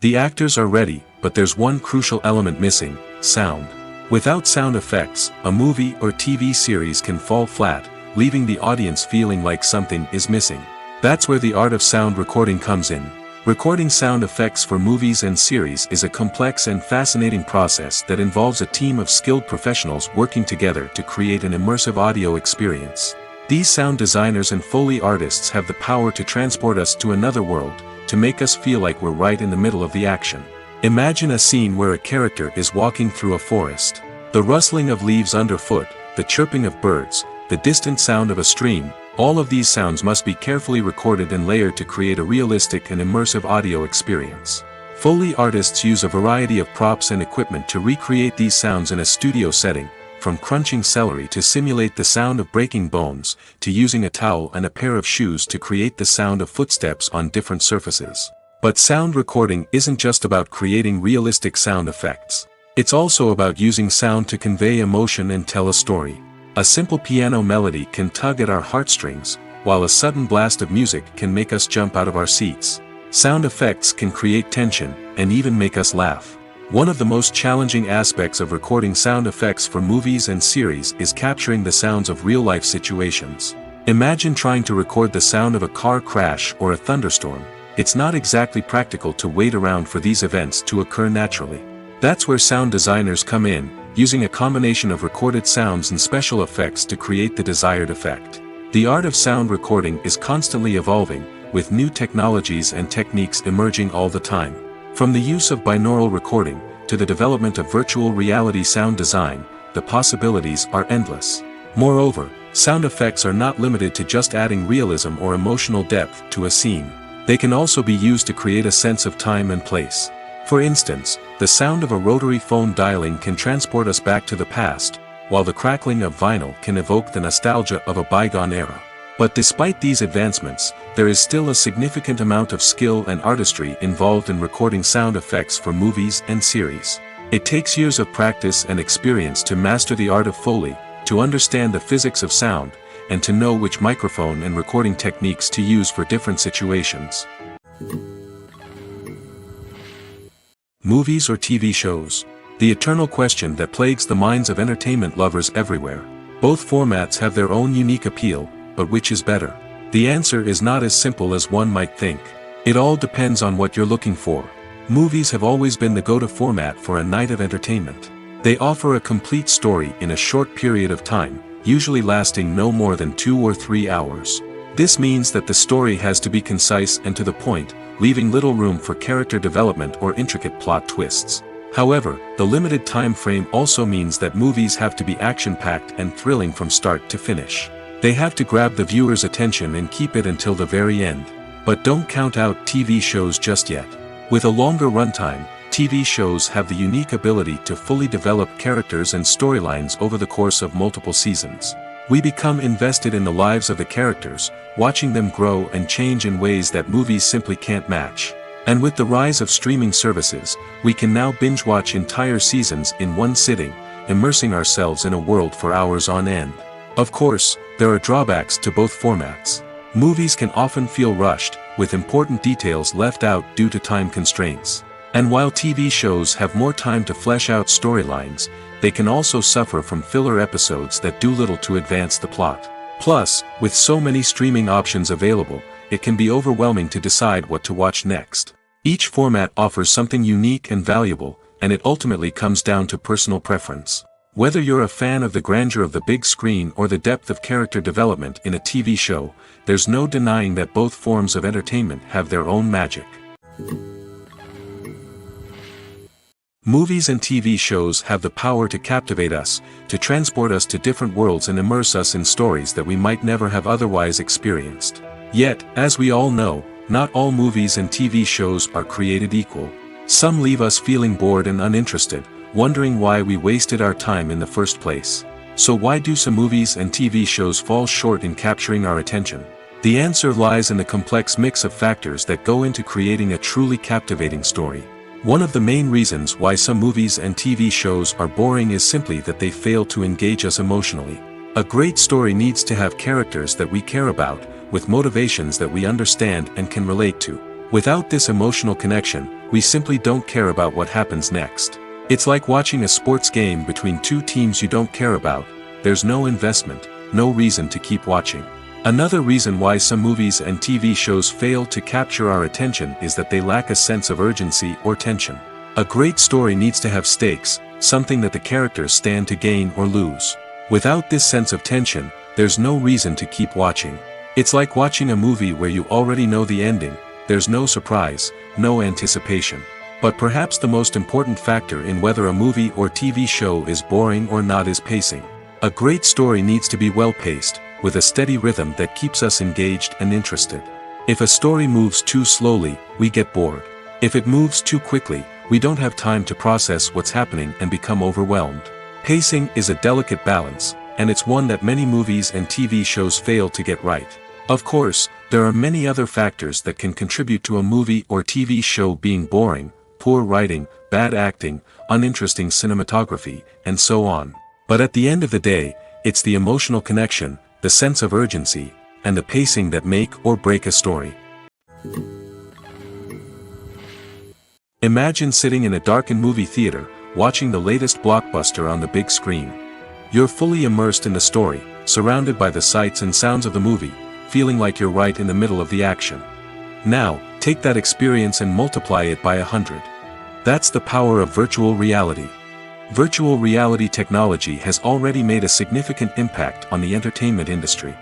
The actors are ready, but there's one crucial element missing: sound. Without sound effects, a movie or TV series can fall flat, leaving the audience feeling like something is missing. That's where the art of sound recording comes in. Recording sound effects for movies and series is a complex and fascinating process that involves a team of skilled professionals working together to create an immersive audio experience. These sound designers and Foley artists have the power to transport us to another world, to make us feel like we're right in the middle of the action. Imagine a scene where a character is walking through a forest. The rustling of leaves underfoot, the chirping of birds, the distant sound of a stream, all of these sounds must be carefully recorded and layered to create a realistic and immersive audio experience. Foley artists use a variety of props and equipment to recreate these sounds in a studio setting, from crunching celery to simulate the sound of breaking bones, to using a towel and a pair of shoes to create the sound of footsteps on different surfaces. But sound recording isn't just about creating realistic sound effects. It's also about using sound to convey emotion and tell a story. A simple piano melody can tug at our heartstrings, while a sudden blast of music can make us jump out of our seats. Sound effects can create tension, and even make us laugh. One of the most challenging aspects of recording sound effects for movies and series is capturing the sounds of real-life situations. Imagine trying to record the sound of a car crash or a thunderstorm. It's not exactly practical to wait around for these events to occur naturally. That's where sound designers come in, using a combination of recorded sounds and special effects to create the desired effect. The art of sound recording is constantly evolving, with new technologies and techniques emerging all the time. From the use of binaural recording, to the development of virtual reality sound design, the possibilities are endless. Moreover, sound effects are not limited to just adding realism or emotional depth to a scene. They can also be used to create a sense of time and place. For instance, the sound of a rotary phone dialing can transport us back to the past, while the crackling of vinyl can evoke the nostalgia of a bygone era. But despite these advancements, there is still a significant amount of skill and artistry involved in recording sound effects for movies and series. It takes years of practice and experience to master the art of Foley, to understand the physics of sound, and to know which microphone and recording techniques to use for different situations. Movies or TV shows? The eternal question that plagues the minds of entertainment lovers everywhere. Both formats have their own unique appeal, but which is better? The answer is not as simple as one might think. It all depends on what you're looking for. Movies have always been the go-to format for a night of entertainment. They offer a complete story in a short period of time, usually lasting no more than 2 or 3 hours. This means that the story has to be concise and to the point, leaving little room for character development or intricate plot twists. However, the limited time frame also means that movies have to be action-packed and thrilling from start to finish. They have to grab the viewer's attention and keep it until the very end. But don't count out TV shows just yet. With a longer runtime, TV shows have the unique ability to fully develop characters and storylines over the course of multiple seasons. We become invested in the lives of the characters, watching them grow and change in ways that movies simply can't match. And with the rise of streaming services, we can now binge-watch entire seasons in one sitting, immersing ourselves in a world for hours on end. Of course, there are drawbacks to both formats. Movies can often feel rushed, with important details left out due to time constraints. And while TV shows have more time to flesh out storylines, they can also suffer from filler episodes that do little to advance the plot. Plus, with so many streaming options available, it can be overwhelming to decide what to watch next. Each format offers something unique and valuable, and it ultimately comes down to personal preference. Whether you're a fan of the grandeur of the big screen or the depth of character development in a TV show, there's no denying that both forms of entertainment have their own magic. Movies and TV shows have the power to captivate us, to transport us to different worlds and immerse us in stories that we might never have otherwise experienced. Yet, as we all know, not all movies and TV shows are created equal. Some leave us feeling bored and uninterested, wondering why we wasted our time in the first place. So why do some movies and TV shows fall short in capturing our attention? The answer lies in the complex mix of factors that go into creating a truly captivating story. One of the main reasons why some movies and TV shows are boring is simply that they fail to engage us emotionally. A great story needs to have characters that we care about, with motivations that we understand and can relate to. Without this emotional connection, we simply don't care about what happens next. It's like watching a sports game between two teams you don't care about. There's no investment, no reason to keep watching. Another reason why some movies and TV shows fail to capture our attention is that they lack a sense of urgency or tension. A great story needs to have stakes, something that the characters stand to gain or lose. Without this sense of tension, there's no reason to keep watching. It's like watching a movie where you already know the ending. There's no surprise, no anticipation. But perhaps the most important factor in whether a movie or TV show is boring or not is pacing. A great story needs to be well-paced, with a steady rhythm that keeps us engaged and interested. If a story moves too slowly, we get bored. If it moves too quickly, we don't have time to process what's happening and become overwhelmed. Pacing is a delicate balance, and it's one that many movies and TV shows fail to get right. Of course, there are many other factors that can contribute to a movie or TV show being boring: poor writing, bad acting, uninteresting cinematography, and so on. But at the end of the day, it's the emotional connection, the sense of urgency, and the pacing that make or break a story. Imagine sitting in a darkened movie theater, watching the latest blockbuster on the big screen. You're fully immersed in the story, surrounded by the sights and sounds of the movie, feeling like you're right in the middle of the action. Now, take that experience and multiply it by 100. That's the power of virtual reality. Virtual reality technology has already made a significant impact on the entertainment industry.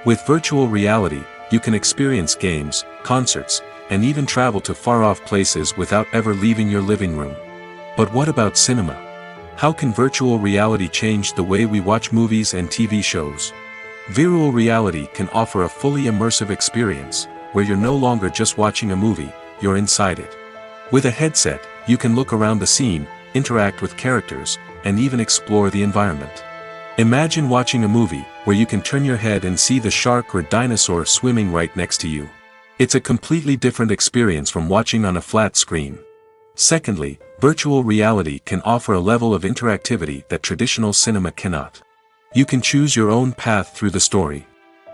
With virtual reality, you can experience games, concerts, and even travel to far-off places without ever leaving your living room. But what about cinema? How can virtual reality change the way we watch movies and TV shows? Virtual reality can offer a fully immersive experience, where you're no longer just watching a movie, you're inside it. With a headset, you can look around the scene, interact with characters, and even explore the environment. Imagine watching a movie, where you can turn your head and see the shark or dinosaur swimming right next to you. It's a completely different experience from watching on a flat screen. Secondly, virtual reality can offer a level of interactivity that traditional cinema cannot. You can choose your own path through the story.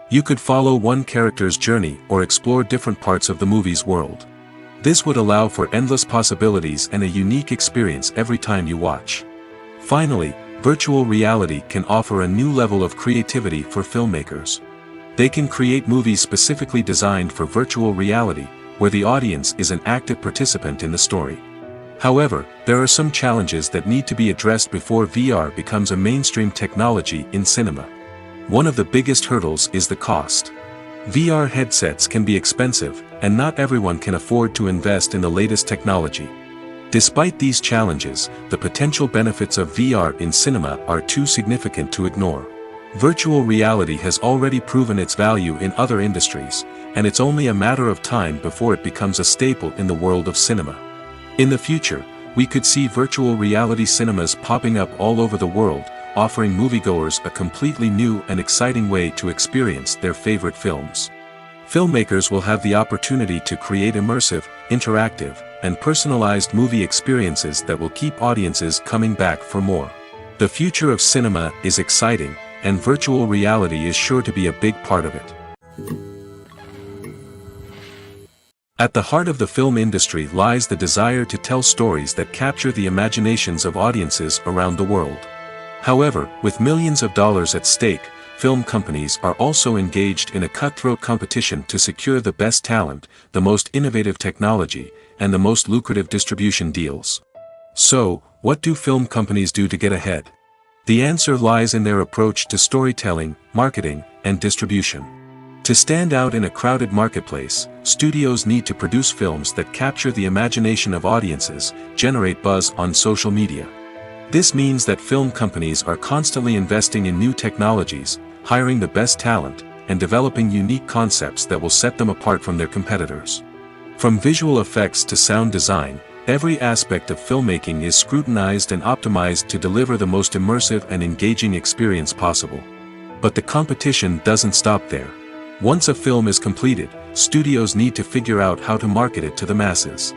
You could follow one character's journey or explore different parts of the movie's world. This would allow for endless possibilities and a unique experience every time you watch. Finally, virtual reality can offer a new level of creativity for filmmakers. They can create movies specifically designed for virtual reality, where the audience is an active participant in the story. However, there are some challenges that need to be addressed before VR becomes a mainstream technology in cinema. One of the biggest hurdles is the cost. VR headsets can be expensive, and not everyone can afford to invest in the latest technology. Despite these challenges, the potential benefits of VR in cinema are too significant to ignore. Virtual reality has already proven its value in other industries, and it's only a matter of time before it becomes a staple in the world of cinema. In the future, we could see virtual reality cinemas popping up all over the world, offering moviegoers a completely new and exciting way to experience their favorite films. Filmmakers will have the opportunity to create immersive, interactive, and personalized movie experiences that will keep audiences coming back for more. The future of cinema is exciting, and virtual reality is sure to be a big part of it. At the heart of the film industry lies the desire to tell stories that capture the imaginations of audiences around the world. However, with millions of dollars at stake, film companies are also engaged in a cutthroat competition to secure the best talent, the most innovative technology, and the most lucrative distribution deals. So, what do film companies do to get ahead? The answer lies in their approach to storytelling, marketing, and distribution. To stand out in a crowded marketplace, studios need to produce films that capture the imagination of audiences, generate buzz on social media. This means that film companies are constantly investing in new technologies, hiring the best talent, and developing unique concepts that will set them apart from their competitors. From visual effects to sound design, every aspect of filmmaking is scrutinized and optimized to deliver the most immersive and engaging experience possible. But the competition doesn't stop there. Once a film is completed, studios need to figure out how to market it to the masses.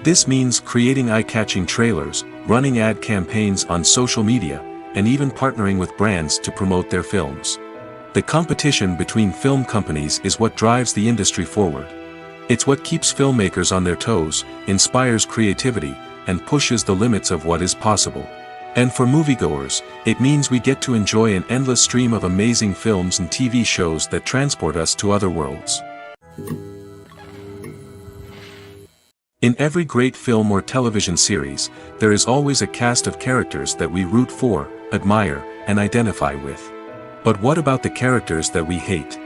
This means creating eye-catching trailers, running ad campaigns on social media, and even partnering with brands to promote their films. The competition between film companies is what drives the industry forward. It's what keeps filmmakers on their toes, inspires creativity, and pushes the limits of what is possible. And for moviegoers, it means we get to enjoy an endless stream of amazing films and TV shows that transport us to other worlds. In every great film or television series, there is always a cast of characters that we root for, admire, and identify with. But what about the characters that we hate?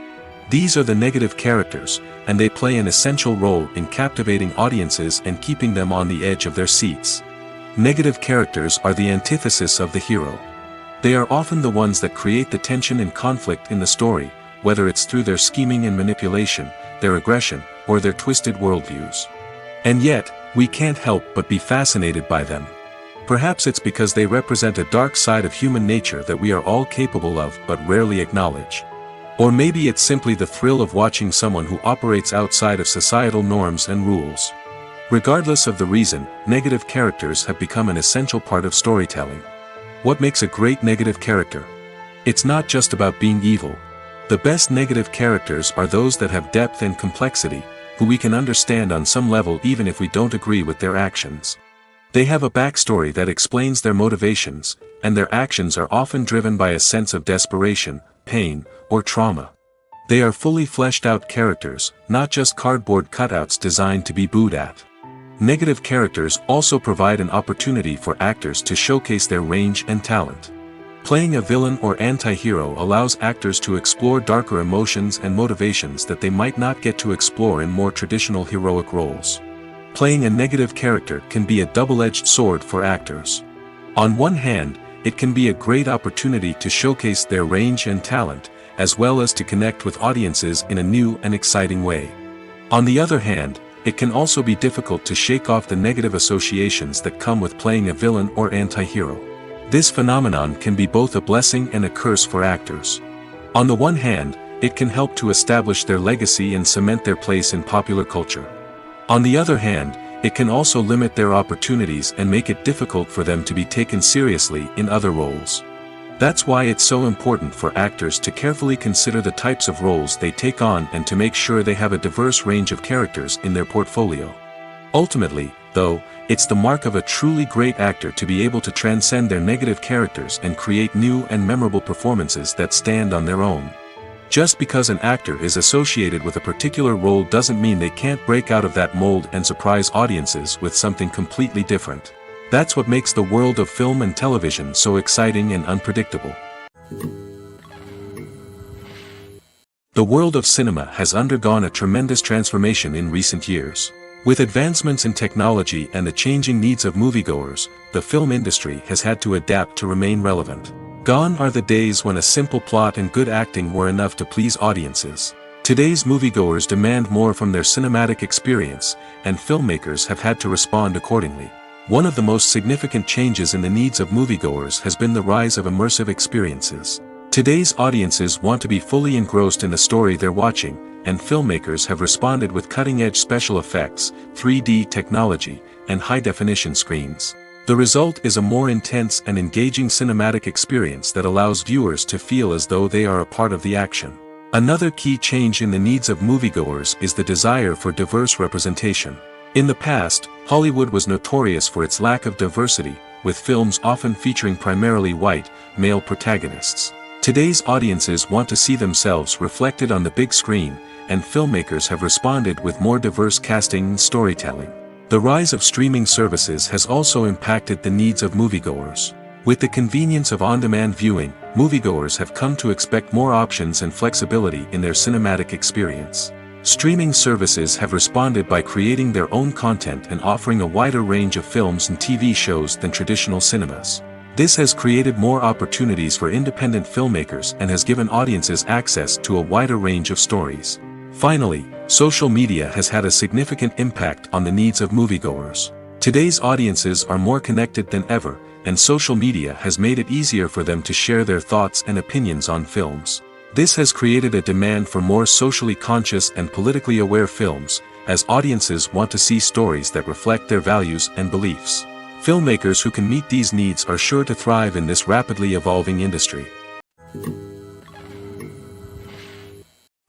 These are the negative characters, and they play an essential role in captivating audiences and keeping them on the edge of their seats. Negative characters are the antithesis of the hero. They are often the ones that create the tension and conflict in the story, whether it's through their scheming and manipulation, their aggression, or their twisted worldviews. And yet, we can't help but be fascinated by them. Perhaps it's because they represent a dark side of human nature that we are all capable of but rarely acknowledge. Or maybe it's simply the thrill of watching someone who operates outside of societal norms and rules. Regardless of the reason, negative characters have become an essential part of storytelling. What makes a great negative character? It's not just about being evil. The best negative characters are those that have depth and complexity, who we can understand on some level even if we don't agree with their actions. They have a backstory that explains their motivations, and their actions are often driven by a sense of desperation, pain, or trauma. They are fully fleshed out characters, not just cardboard cutouts designed to be booed at. Negative characters also provide an opportunity for actors to showcase their range and talent. Playing a villain or anti-hero allows actors to explore darker emotions and motivations that they might not get to explore in more traditional heroic roles. Playing a negative character can be a double-edged sword for actors. On one hand, it can be a great opportunity to showcase their range and talent, as well as to connect with audiences in a new and exciting way. On the other hand, it can also be difficult to shake off the negative associations that come with playing a villain or anti-hero. This phenomenon can be both a blessing and a curse for actors. On the one hand, it can help to establish their legacy and cement their place in popular culture. On the other hand, it can also limit their opportunities and make it difficult for them to be taken seriously in other roles. That's why it's so important for actors to carefully consider the types of roles they take on and to make sure they have a diverse range of characters in their portfolio. Ultimately, though, it's the mark of a truly great actor to be able to transcend their negative characters and create new and memorable performances that stand on their own. Just because an actor is associated with a particular role doesn't mean they can't break out of that mold and surprise audiences with something completely different. That's what makes the world of film and television so exciting and unpredictable. The world of cinema has undergone a tremendous transformation in recent years. With advancements in technology and the changing needs of moviegoers, the film industry has had to adapt to remain relevant. Gone are the days when a simple plot and good acting were enough to please audiences. Today's moviegoers demand more from their cinematic experience, and filmmakers have had to respond accordingly. One of the most significant changes in the needs of moviegoers has been the rise of immersive experiences. Today's audiences want to be fully engrossed in the story they're watching, and filmmakers have responded with cutting-edge special effects, 3D technology, and high-definition screens. The result is a more intense and engaging cinematic experience that allows viewers to feel as though they are a part of the action. Another key change in the needs of moviegoers is the desire for diverse representation. In the past, Hollywood was notorious for its lack of diversity, with films often featuring primarily white, male protagonists. Today's audiences want to see themselves reflected on the big screen, and filmmakers have responded with more diverse casting and storytelling. The rise of streaming services has also impacted the needs of moviegoers. With the convenience of on-demand viewing, moviegoers have come to expect more options and flexibility in their cinematic experience. Streaming services have responded by creating their own content and offering a wider range of films and TV shows than traditional cinemas. This has created more opportunities for independent filmmakers and has given audiences access to a wider range of stories. Finally, social media has had a significant impact on the needs of moviegoers. Today's audiences are more connected than ever, and social media has made it easier for them to share their thoughts and opinions on films. This has created a demand for more socially conscious and politically aware films, as audiences want to see stories that reflect their values and beliefs. Filmmakers who can meet these needs are sure to thrive in this rapidly evolving industry.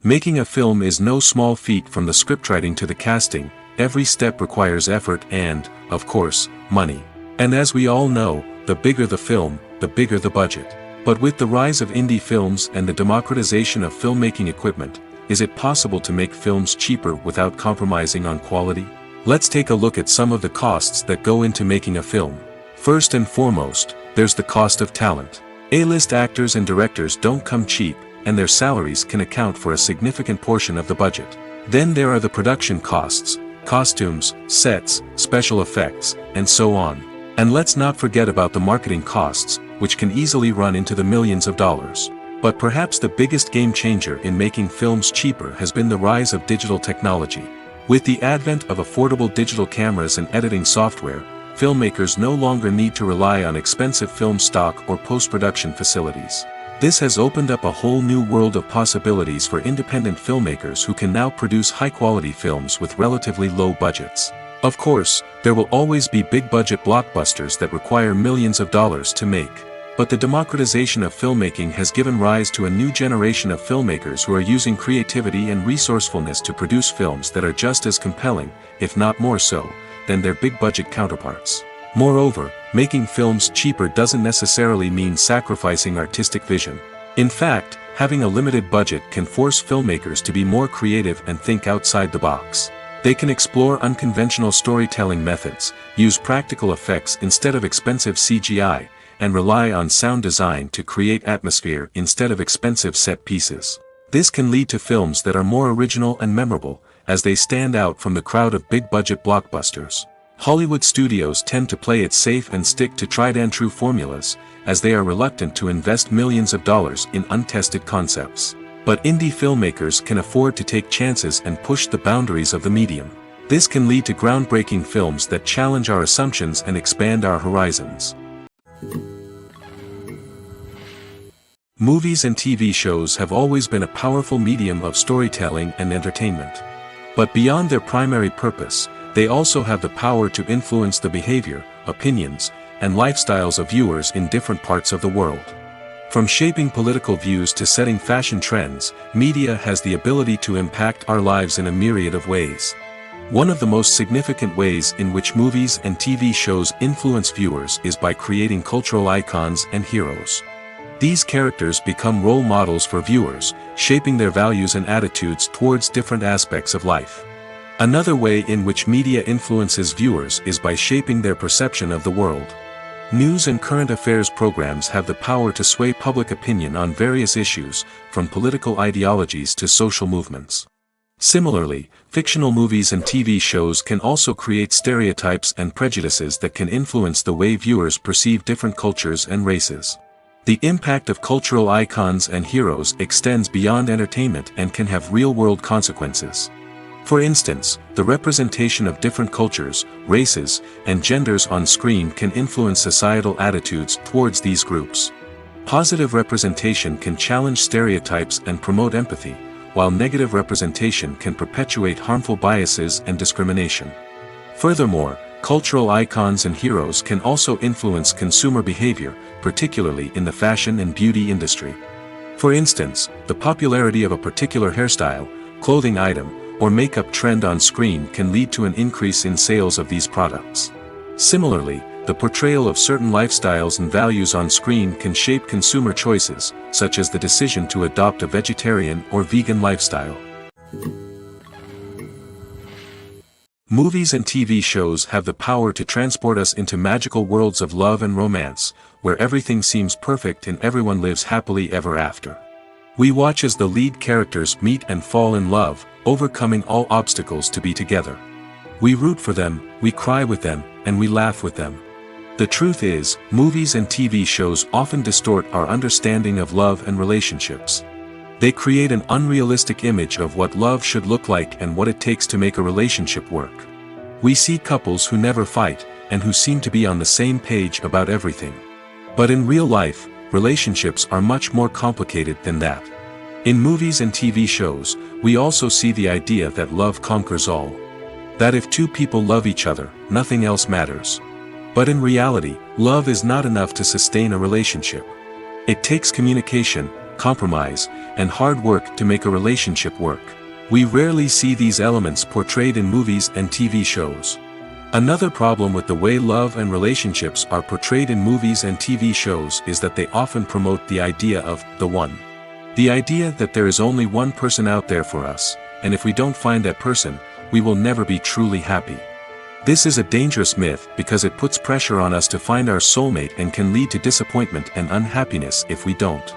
Making a film is no small feat. From the scriptwriting to the casting, every step requires effort and, of course, money. And as we all know, the bigger the film, the bigger the budget. But with the rise of indie films and the democratization of filmmaking equipment, is it possible to make films cheaper without compromising on quality? Let's take a look at some of the costs that go into making a film. First and foremost, there's the cost of talent. A-list actors and directors don't come cheap, and their salaries can account for a significant portion of the budget. Then there are the production costs, costumes, sets, special effects, and so on. And let's not forget about the marketing costs, which can easily run into the millions of dollars. But perhaps the biggest game changer in making films cheaper has been the rise of digital technology. With the advent of affordable digital cameras and editing software, filmmakers no longer need to rely on expensive film stock or post-production facilities. This has opened up a whole new world of possibilities for independent filmmakers who can now produce high-quality films with relatively low budgets. Of course, there will always be big-budget blockbusters that require millions of dollars to make. But the democratization of filmmaking has given rise to a new generation of filmmakers who are using creativity and resourcefulness to produce films that are just as compelling, if not more so, than their big-budget counterparts. Moreover, making films cheaper doesn't necessarily mean sacrificing artistic vision. In fact, having a limited budget can force filmmakers to be more creative and think outside the box. They can explore unconventional storytelling methods, use practical effects instead of expensive CGI, and rely on sound design to create atmosphere instead of expensive set pieces. This can lead to films that are more original and memorable, as they stand out from the crowd of big-budget blockbusters. Hollywood studios tend to play it safe and stick to tried-and-true formulas, as they are reluctant to invest millions of dollars in untested concepts. But indie filmmakers can afford to take chances and push the boundaries of the medium. This can lead to groundbreaking films that challenge our assumptions and expand our horizons. Movies and TV shows have always been a powerful medium of storytelling and entertainment. But beyond their primary purpose, they also have the power to influence the behavior, opinions, and lifestyles of viewers in different parts of the world. From shaping political views to setting fashion trends, media has the ability to impact our lives in a myriad of ways. One of the most significant ways in which movies and TV shows influence viewers is by creating cultural icons and heroes. These characters become role models for viewers, shaping their values and attitudes towards different aspects of life. Another way in which media influences viewers is by shaping their perception of the world. News and current affairs programs have the power to sway public opinion on various issues, from political ideologies to social movements. Similarly, fictional movies and TV shows can also create stereotypes and prejudices that can influence the way viewers perceive different cultures and races. The impact of cultural icons and heroes extends beyond entertainment and can have real-world consequences. For instance, the representation of different cultures, races, and genders on screen can influence societal attitudes towards these groups. Positive representation can challenge stereotypes and promote empathy, while negative representation can perpetuate harmful biases and discrimination. Furthermore, cultural icons and heroes can also influence consumer behavior, particularly in the fashion and beauty industry. For instance, the popularity of a particular hairstyle, clothing item, or makeup trend on screen can lead to an increase in sales of these products. Similarly, the portrayal of certain lifestyles and values on screen can shape consumer choices, such as the decision to adopt a vegetarian or vegan lifestyle. Movies and TV shows have the power to transport us into magical worlds of love and romance, where everything seems perfect and everyone lives happily ever after. We watch as the lead characters meet and fall in love, overcoming all obstacles to be together. We root for them, we cry with them, and we laugh with them. The truth is, movies and TV shows often distort our understanding of love and relationships. They create an unrealistic image of what love should look like and what it takes to make a relationship work. We see couples who never fight, and who seem to be on the same page about everything. But in real life, relationships are much more complicated than that. In movies and TV shows, we also see the idea that love conquers all. That if two people love each other, nothing else matters. But in reality, love is not enough to sustain a relationship. It takes communication, compromise, and hard work to make a relationship work. We rarely see these elements portrayed in movies and TV shows. Another problem with the way love and relationships are portrayed in movies and TV shows is that they often promote the idea of the one. The idea that there is only one person out there for us, and if we don't find that person, we will never be truly happy. This is a dangerous myth because it puts pressure on us to find our soulmate and can lead to disappointment and unhappiness if we don't.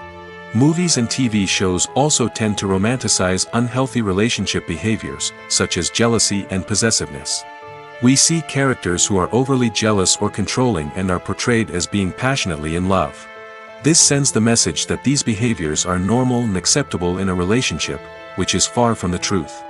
Movies and TV shows also tend to romanticize unhealthy relationship behaviors, such as jealousy and possessiveness. We see characters who are overly jealous or controlling and are portrayed as being passionately in love. This sends the message that these behaviors are normal and acceptable in a relationship, which is far from the truth.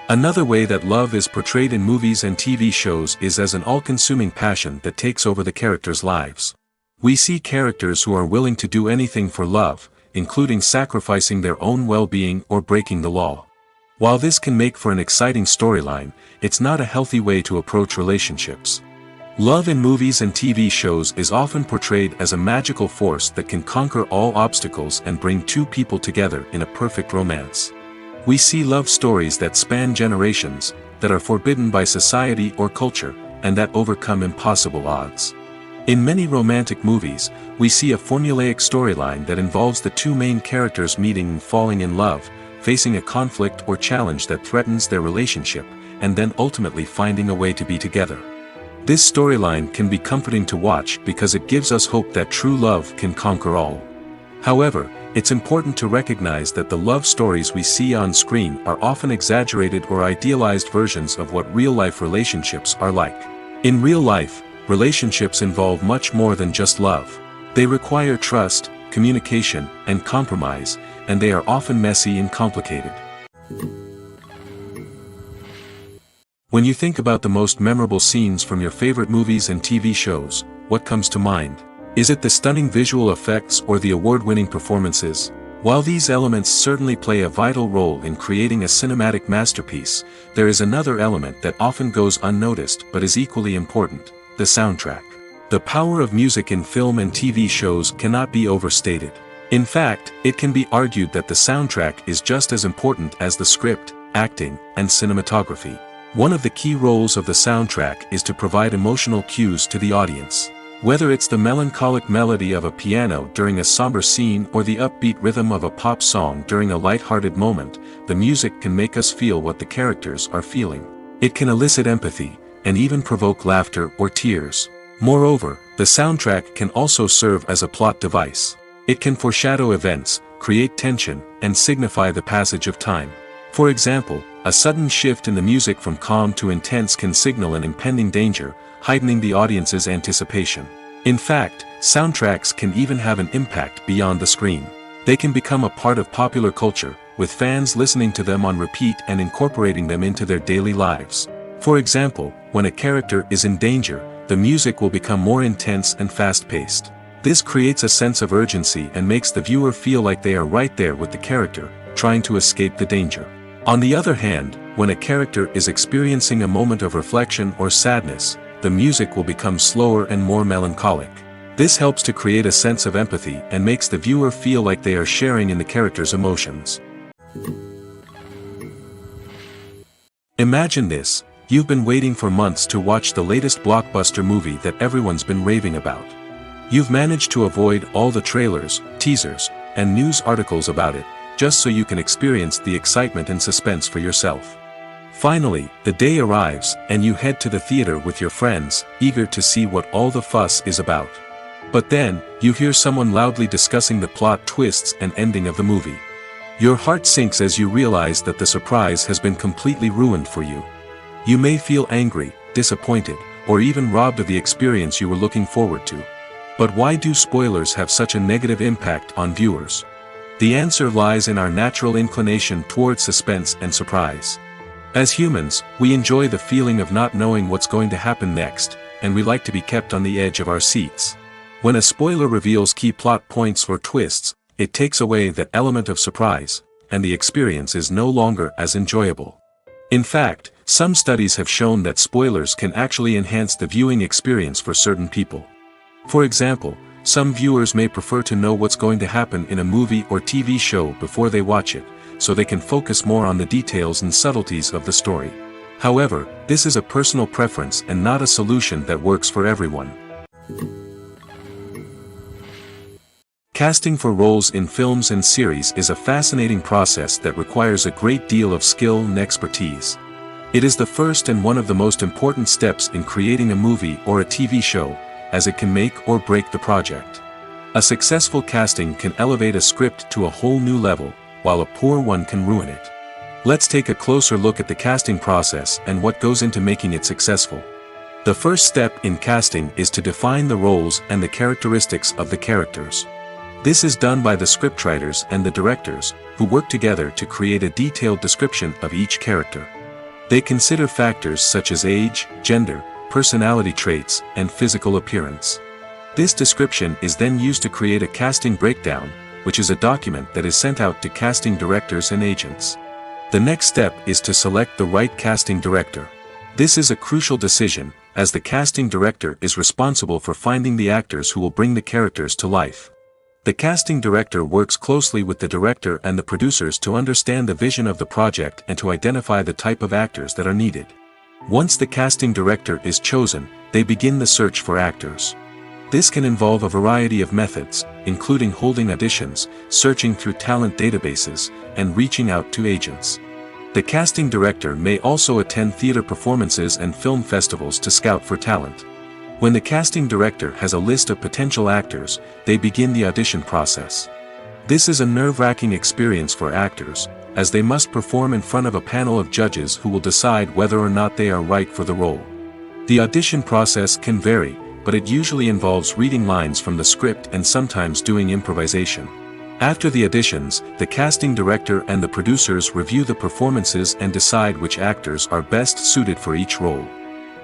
Another way that love is portrayed in movies and TV shows is as an all-consuming passion that takes over the characters' lives. We see characters who are willing to do anything for love, including sacrificing their own well-being or breaking the law. While this can make for an exciting storyline, it's not a healthy way to approach relationships. Love in movies and TV shows is often portrayed as a magical force that can conquer all obstacles and bring two people together in a perfect romance. We see love stories that span generations, that are forbidden by society or culture, and that overcome impossible odds. In many romantic movies, we see a formulaic storyline that involves the two main characters meeting and falling in love, facing a conflict or challenge that threatens their relationship, and then ultimately finding a way to be together. This storyline can be comforting to watch because it gives us hope that true love can conquer all. However, it's important to recognize that the love stories we see on screen are often exaggerated or idealized versions of what real-life relationships are like. In real life, relationships involve much more than just love. They require trust, communication, and compromise, and they are often messy and complicated. When you think about the most memorable scenes from your favorite movies and TV shows, what comes to mind? Is it the stunning visual effects or the award-winning performances? While these elements certainly play a vital role in creating a cinematic masterpiece, there is another element that often goes unnoticed but is equally important: the soundtrack. The power of music in film and TV shows cannot be overstated. In fact, it can be argued that the soundtrack is just as important as the script, acting, and cinematography. One of the key roles of the soundtrack is to provide emotional cues to the audience. Whether it's the melancholic melody of a piano during a somber scene or the upbeat rhythm of a pop song during a light-hearted moment, the music can make us feel what the characters are feeling. It can elicit empathy, and even provoke laughter or tears. Moreover, the soundtrack can also serve as a plot device. It can foreshadow events, create tension, and signify the passage of time. For example, a sudden shift in the music from calm to intense can signal an impending danger, heightening the audience's anticipation. In fact, soundtracks can even have an impact beyond the screen. They can become a part of popular culture, with fans listening to them on repeat and incorporating them into their daily lives. For example, when a character is in danger, the music will become more intense and fast-paced. This creates a sense of urgency and makes the viewer feel like they are right there with the character, trying to escape the danger. On the other hand, when a character is experiencing a moment of reflection or sadness, the music will become slower and more melancholic. This helps to create a sense of empathy and makes the viewer feel like they are sharing in the character's emotions. Imagine this: you've been waiting for months to watch the latest blockbuster movie that everyone's been raving about. You've managed to avoid all the trailers, teasers, and news articles about it, just so you can experience the excitement and suspense for yourself. Finally, the day arrives, and you head to the theater with your friends, eager to see what all the fuss is about. But then, you hear someone loudly discussing the plot twists and ending of the movie. Your heart sinks as you realize that the surprise has been completely ruined for you. You may feel angry, disappointed, or even robbed of the experience you were looking forward to. But why do spoilers have such a negative impact on viewers? The answer lies in our natural inclination toward suspense and surprise. As humans, we enjoy the feeling of not knowing what's going to happen next, and we like to be kept on the edge of our seats. When a spoiler reveals key plot points or twists, it takes away that element of surprise, and the experience is no longer as enjoyable. In fact, some studies have shown that spoilers can actually enhance the viewing experience for certain people. For example, some viewers may prefer to know what's going to happen in a movie or TV show before they watch it, so they can focus more on the details and subtleties of the story. However, this is a personal preference and not a solution that works for everyone. Casting for roles in films and series is a fascinating process that requires a great deal of skill and expertise. It is the first and one of the most important steps in creating a movie or a TV show, as it can make or break the project. A successful casting can elevate a script to a whole new level, while a poor one can ruin it. Let's take a closer look at the casting process and what goes into making it successful. The first step in casting is to define the roles and the characteristics of the characters. This is done by the scriptwriters and the directors, who work together to create a detailed description of each character. They consider factors such as age, gender, personality traits, and physical appearance. This description is then used to create a casting breakdown, which is a document that is sent out to casting directors and agents. The next step is to select the right casting director. This is a crucial decision, as the casting director is responsible for finding the actors who will bring the characters to life. The casting director works closely with the director and the producers to understand the vision of the project and to identify the type of actors that are needed. Once the casting director is chosen, they begin the search for actors. This can involve a variety of methods, including holding auditions, searching through talent databases, and reaching out to agents. The casting director may also attend theater performances and film festivals to scout for talent. When the casting director has a list of potential actors, they begin the audition process. This is a nerve-wracking experience for actors, as they must perform in front of a panel of judges who will decide whether or not they are right for the role. The audition process can vary, but it usually involves reading lines from the script and sometimes doing improvisation. After the auditions, the casting director and the producers review the performances and decide which actors are best suited for each role.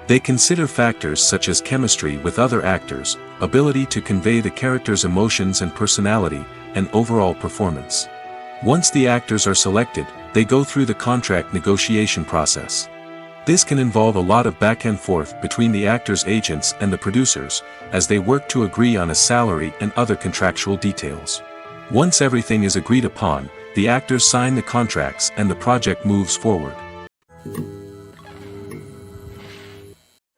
They consider factors such as chemistry with other actors, ability to convey the character's emotions and personality, and overall performance. Once the actors are selected, they go through the contract negotiation process. This can involve a lot of back and forth between the actors' agents and the producers, as they work to agree on a salary and other contractual details. Once everything is agreed upon, the actors sign the contracts and the project moves forward.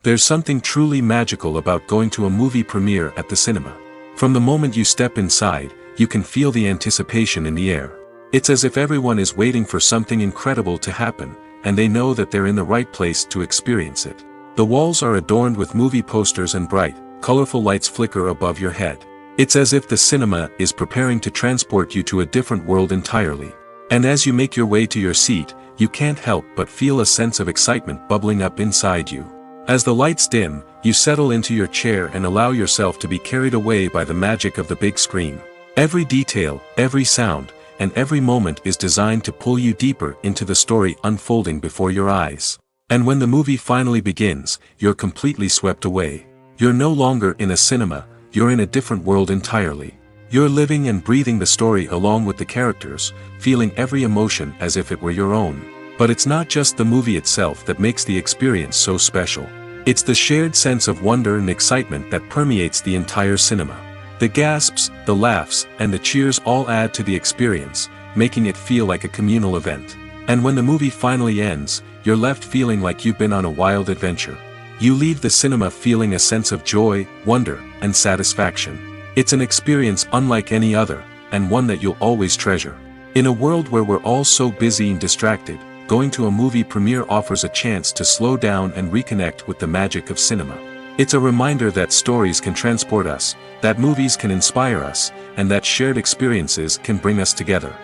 There's something truly magical about going to a movie premiere at the cinema. From the moment you step inside, you can feel the anticipation in the air. It's as if everyone is waiting for something incredible to happen, and they know that they're in the right place to experience it. The walls are adorned with movie posters and bright, colorful lights flicker above your head. It's as if the cinema is preparing to transport you to a different world entirely. And as you make your way to your seat, you can't help but feel a sense of excitement bubbling up inside you. As the lights dim, you settle into your chair and allow yourself to be carried away by the magic of the big screen. Every detail, every sound, and every moment is designed to pull you deeper into the story unfolding before your eyes. And when the movie finally begins, you're completely swept away. You're no longer in a cinema, you're in a different world entirely. You're living and breathing the story along with the characters, feeling every emotion as if it were your own. But it's not just the movie itself that makes the experience so special. It's the shared sense of wonder and excitement that permeates the entire cinema. The gasps, the laughs, and the cheers all add to the experience, making it feel like a communal event. And when the movie finally ends, you're left feeling like you've been on a wild adventure. You leave the cinema feeling a sense of joy, wonder, and satisfaction. It's an experience unlike any other, and one that you'll always treasure. In a world where we're all so busy and distracted, going to a movie premiere offers a chance to slow down and reconnect with the magic of cinema. It's a reminder that stories can transport us, that movies can inspire us, and that shared experiences can bring us together.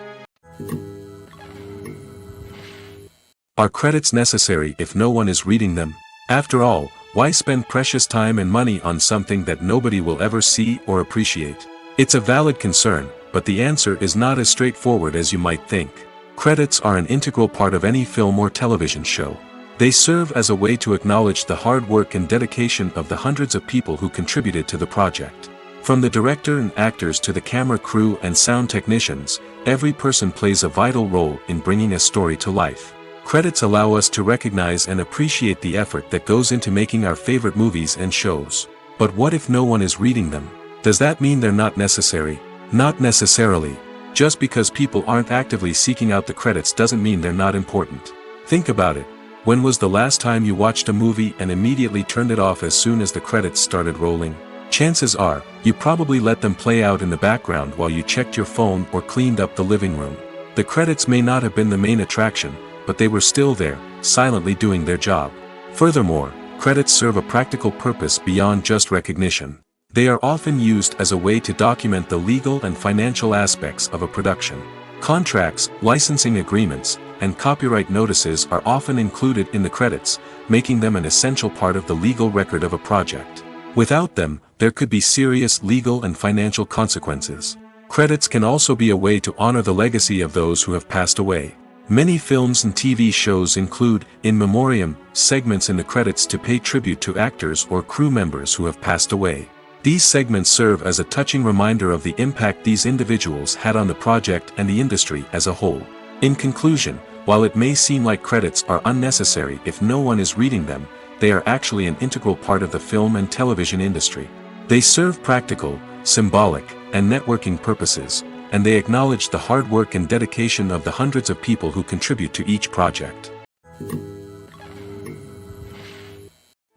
Are credits necessary if no one is reading them? After all, why spend precious time and money on something that nobody will ever see or appreciate? It's a valid concern, but the answer is not as straightforward as you might think. Credits are an integral part of any film or television show. They serve as a way to acknowledge the hard work and dedication of the hundreds of people who contributed to the project. From the director and actors to the camera crew and sound technicians, every person plays a vital role in bringing a story to life. Credits allow us to recognize and appreciate the effort that goes into making our favorite movies and shows. But what if no one is reading them? Does that mean they're not necessary? Not necessarily. Just because people aren't actively seeking out the credits doesn't mean they're not important. Think about it. When was the last time you watched a movie and immediately turned it off as soon as the credits started rolling? Chances are, you probably let them play out in the background while you checked your phone or cleaned up the living room. The credits may not have been the main attraction, but they were still there, silently doing their job. Furthermore, credits serve a practical purpose beyond just recognition. They are often used as a way to document the legal and financial aspects of a production. Contracts, licensing agreements, and copyright notices are often included in the credits, making them an essential part of the legal record of a project. Without them, there could be serious legal and financial consequences. Credits can also be a way to honor the legacy of those who have passed away. Many films and TV shows include, in memoriam, segments in the credits to pay tribute to actors or crew members who have passed away. These segments serve as a touching reminder of the impact these individuals had on the project and the industry as a whole. In conclusion, while it may seem like credits are unnecessary if no one is reading them, they are actually an integral part of the film and television industry. They serve practical, symbolic, and networking purposes, and they acknowledge the hard work and dedication of the hundreds of people who contribute to each project.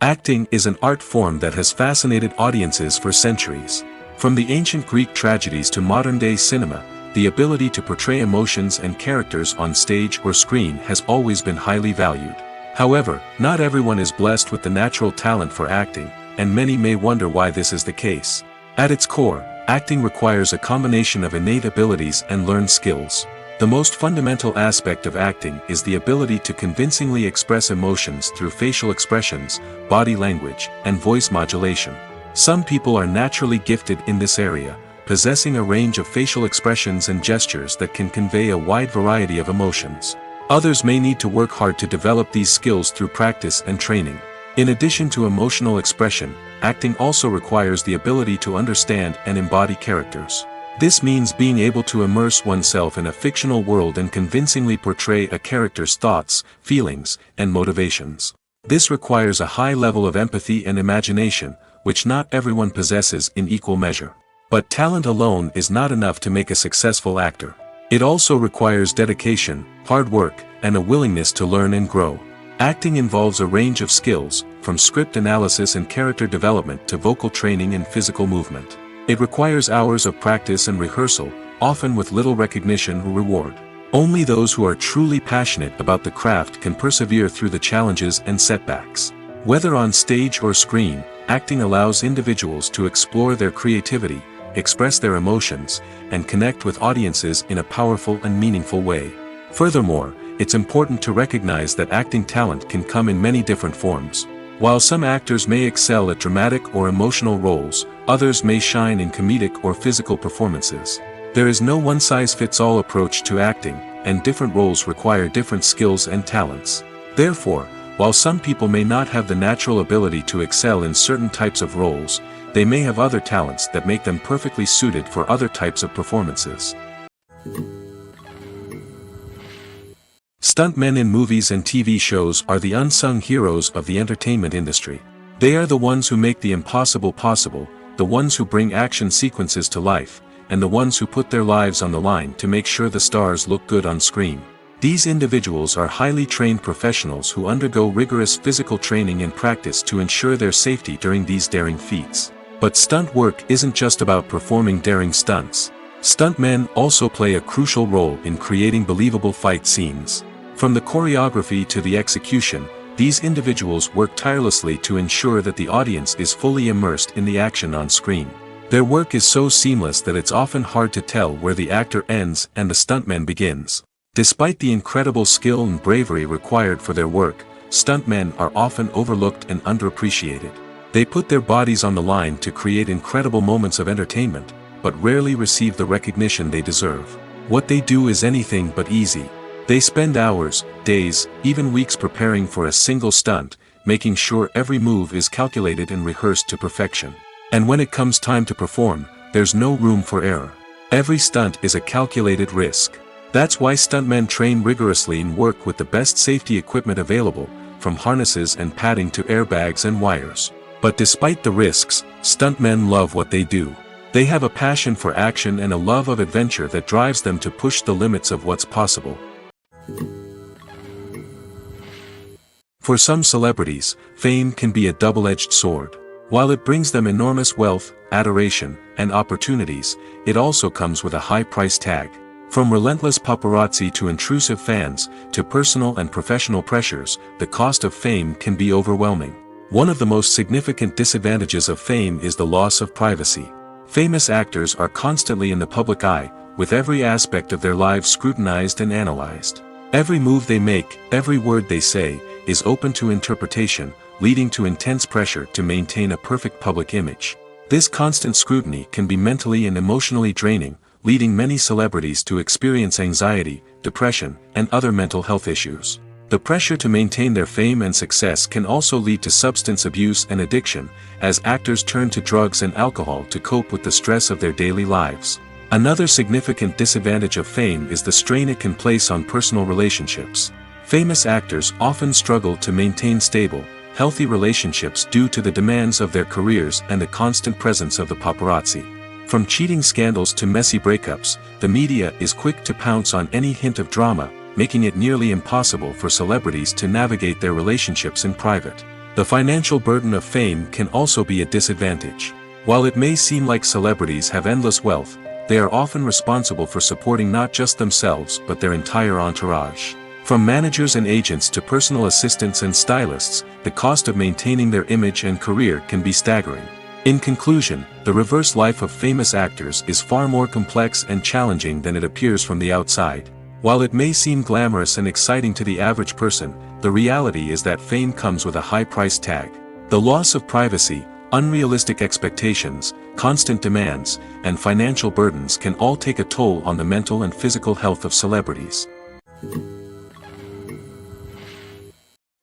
Acting is an art form that has fascinated audiences for centuries. From the ancient Greek tragedies to modern-day cinema, the ability to portray emotions and characters on stage or screen has always been highly valued. However, not everyone is blessed with the natural talent for acting, and many may wonder why this is the case. At its core, acting requires a combination of innate abilities and learned skills. The most fundamental aspect of acting is the ability to convincingly express emotions through facial expressions, body language, and voice modulation. Some people are naturally gifted in this area, possessing a range of facial expressions and gestures that can convey a wide variety of emotions. Others may need to work hard to develop these skills through practice and training. In addition to emotional expression, acting also requires the ability to understand and embody characters. This means being able to immerse oneself in a fictional world and convincingly portray a character's thoughts, feelings, and motivations. This requires a high level of empathy and imagination, which not everyone possesses in equal measure. But talent alone is not enough to make a successful actor. It also requires dedication, hard work, and a willingness to learn and grow. Acting involves a range of skills, from script analysis and character development to vocal training and physical movement. It requires hours of practice and rehearsal, often with little recognition or reward. Only those who are truly passionate about the craft can persevere through the challenges and setbacks. Whether on stage or screen, acting allows individuals to explore their creativity, express their emotions, and connect with audiences in a powerful and meaningful way. Furthermore, it's important to recognize that acting talent can come in many different forms. While some actors may excel at dramatic or emotional roles, others may shine in comedic or physical performances. There is no one-size-fits-all approach to acting, and different roles require different skills and talents. Therefore, while some people may not have the natural ability to excel in certain types of roles, they may have other talents that make them perfectly suited for other types of performances. Stuntmen in movies and TV shows are the unsung heroes of the entertainment industry. They are the ones who make the impossible possible, the ones who bring action sequences to life, and the ones who put their lives on the line to make sure the stars look good on screen. These individuals are highly trained professionals who undergo rigorous physical training and practice to ensure their safety during these daring feats. But stunt work isn't just about performing daring stunts. Stuntmen also play a crucial role in creating believable fight scenes. From the choreography to the execution, these individuals work tirelessly to ensure that the audience is fully immersed in the action on screen. Their work is so seamless that it's often hard to tell where the actor ends and the stuntman begins. Despite the incredible skill and bravery required for their work, stuntmen are often overlooked and underappreciated. They put their bodies on the line to create incredible moments of entertainment, but rarely receive the recognition they deserve. What they do is anything but easy. They spend hours, days, even weeks preparing for a single stunt, making sure every move is calculated and rehearsed to perfection. And when it comes time to perform, there's no room for error. Every stunt is a calculated risk. That's why stuntmen train rigorously and work with the best safety equipment available, from harnesses and padding to airbags and wires. But despite the risks, stuntmen love what they do. They have a passion for action and a love of adventure that drives them to push the limits of what's possible. For some celebrities, fame can be a double-edged sword. While it brings them enormous wealth, adoration, and opportunities, it also comes with a high price tag. From relentless paparazzi to intrusive fans, to personal and professional pressures, the cost of fame can be overwhelming. One of the most significant disadvantages of fame is the loss of privacy. Famous actors are constantly in the public eye, with every aspect of their lives scrutinized and analyzed. Every move they make, every word they say, is open to interpretation, leading to intense pressure to maintain a perfect public image. This constant scrutiny can be mentally and emotionally draining, leading many celebrities to experience anxiety, depression, and other mental health issues. The pressure to maintain their fame and success can also lead to substance abuse and addiction, as actors turn to drugs and alcohol to cope with the stress of their daily lives. Another significant disadvantage of fame is the strain it can place on personal relationships. Famous actors often struggle to maintain stable, healthy relationships due to the demands of their careers and the constant presence of the paparazzi. From cheating scandals to messy breakups, the media is quick to pounce on any hint of drama, making it nearly impossible for celebrities to navigate their relationships in private. The financial burden of fame can also be a disadvantage. While it may seem like celebrities have endless wealth, they are often responsible for supporting not just themselves but their entire entourage. From managers and agents to personal assistants and stylists, the cost of maintaining their image and career can be staggering. In conclusion, the reverse life of famous actors is far more complex and challenging than it appears from the outside. While it may seem glamorous and exciting to the average person, the reality is that fame comes with a high price tag. The loss of privacy, unrealistic expectations, constant demands, and financial burdens can all take a toll on the mental and physical health of celebrities.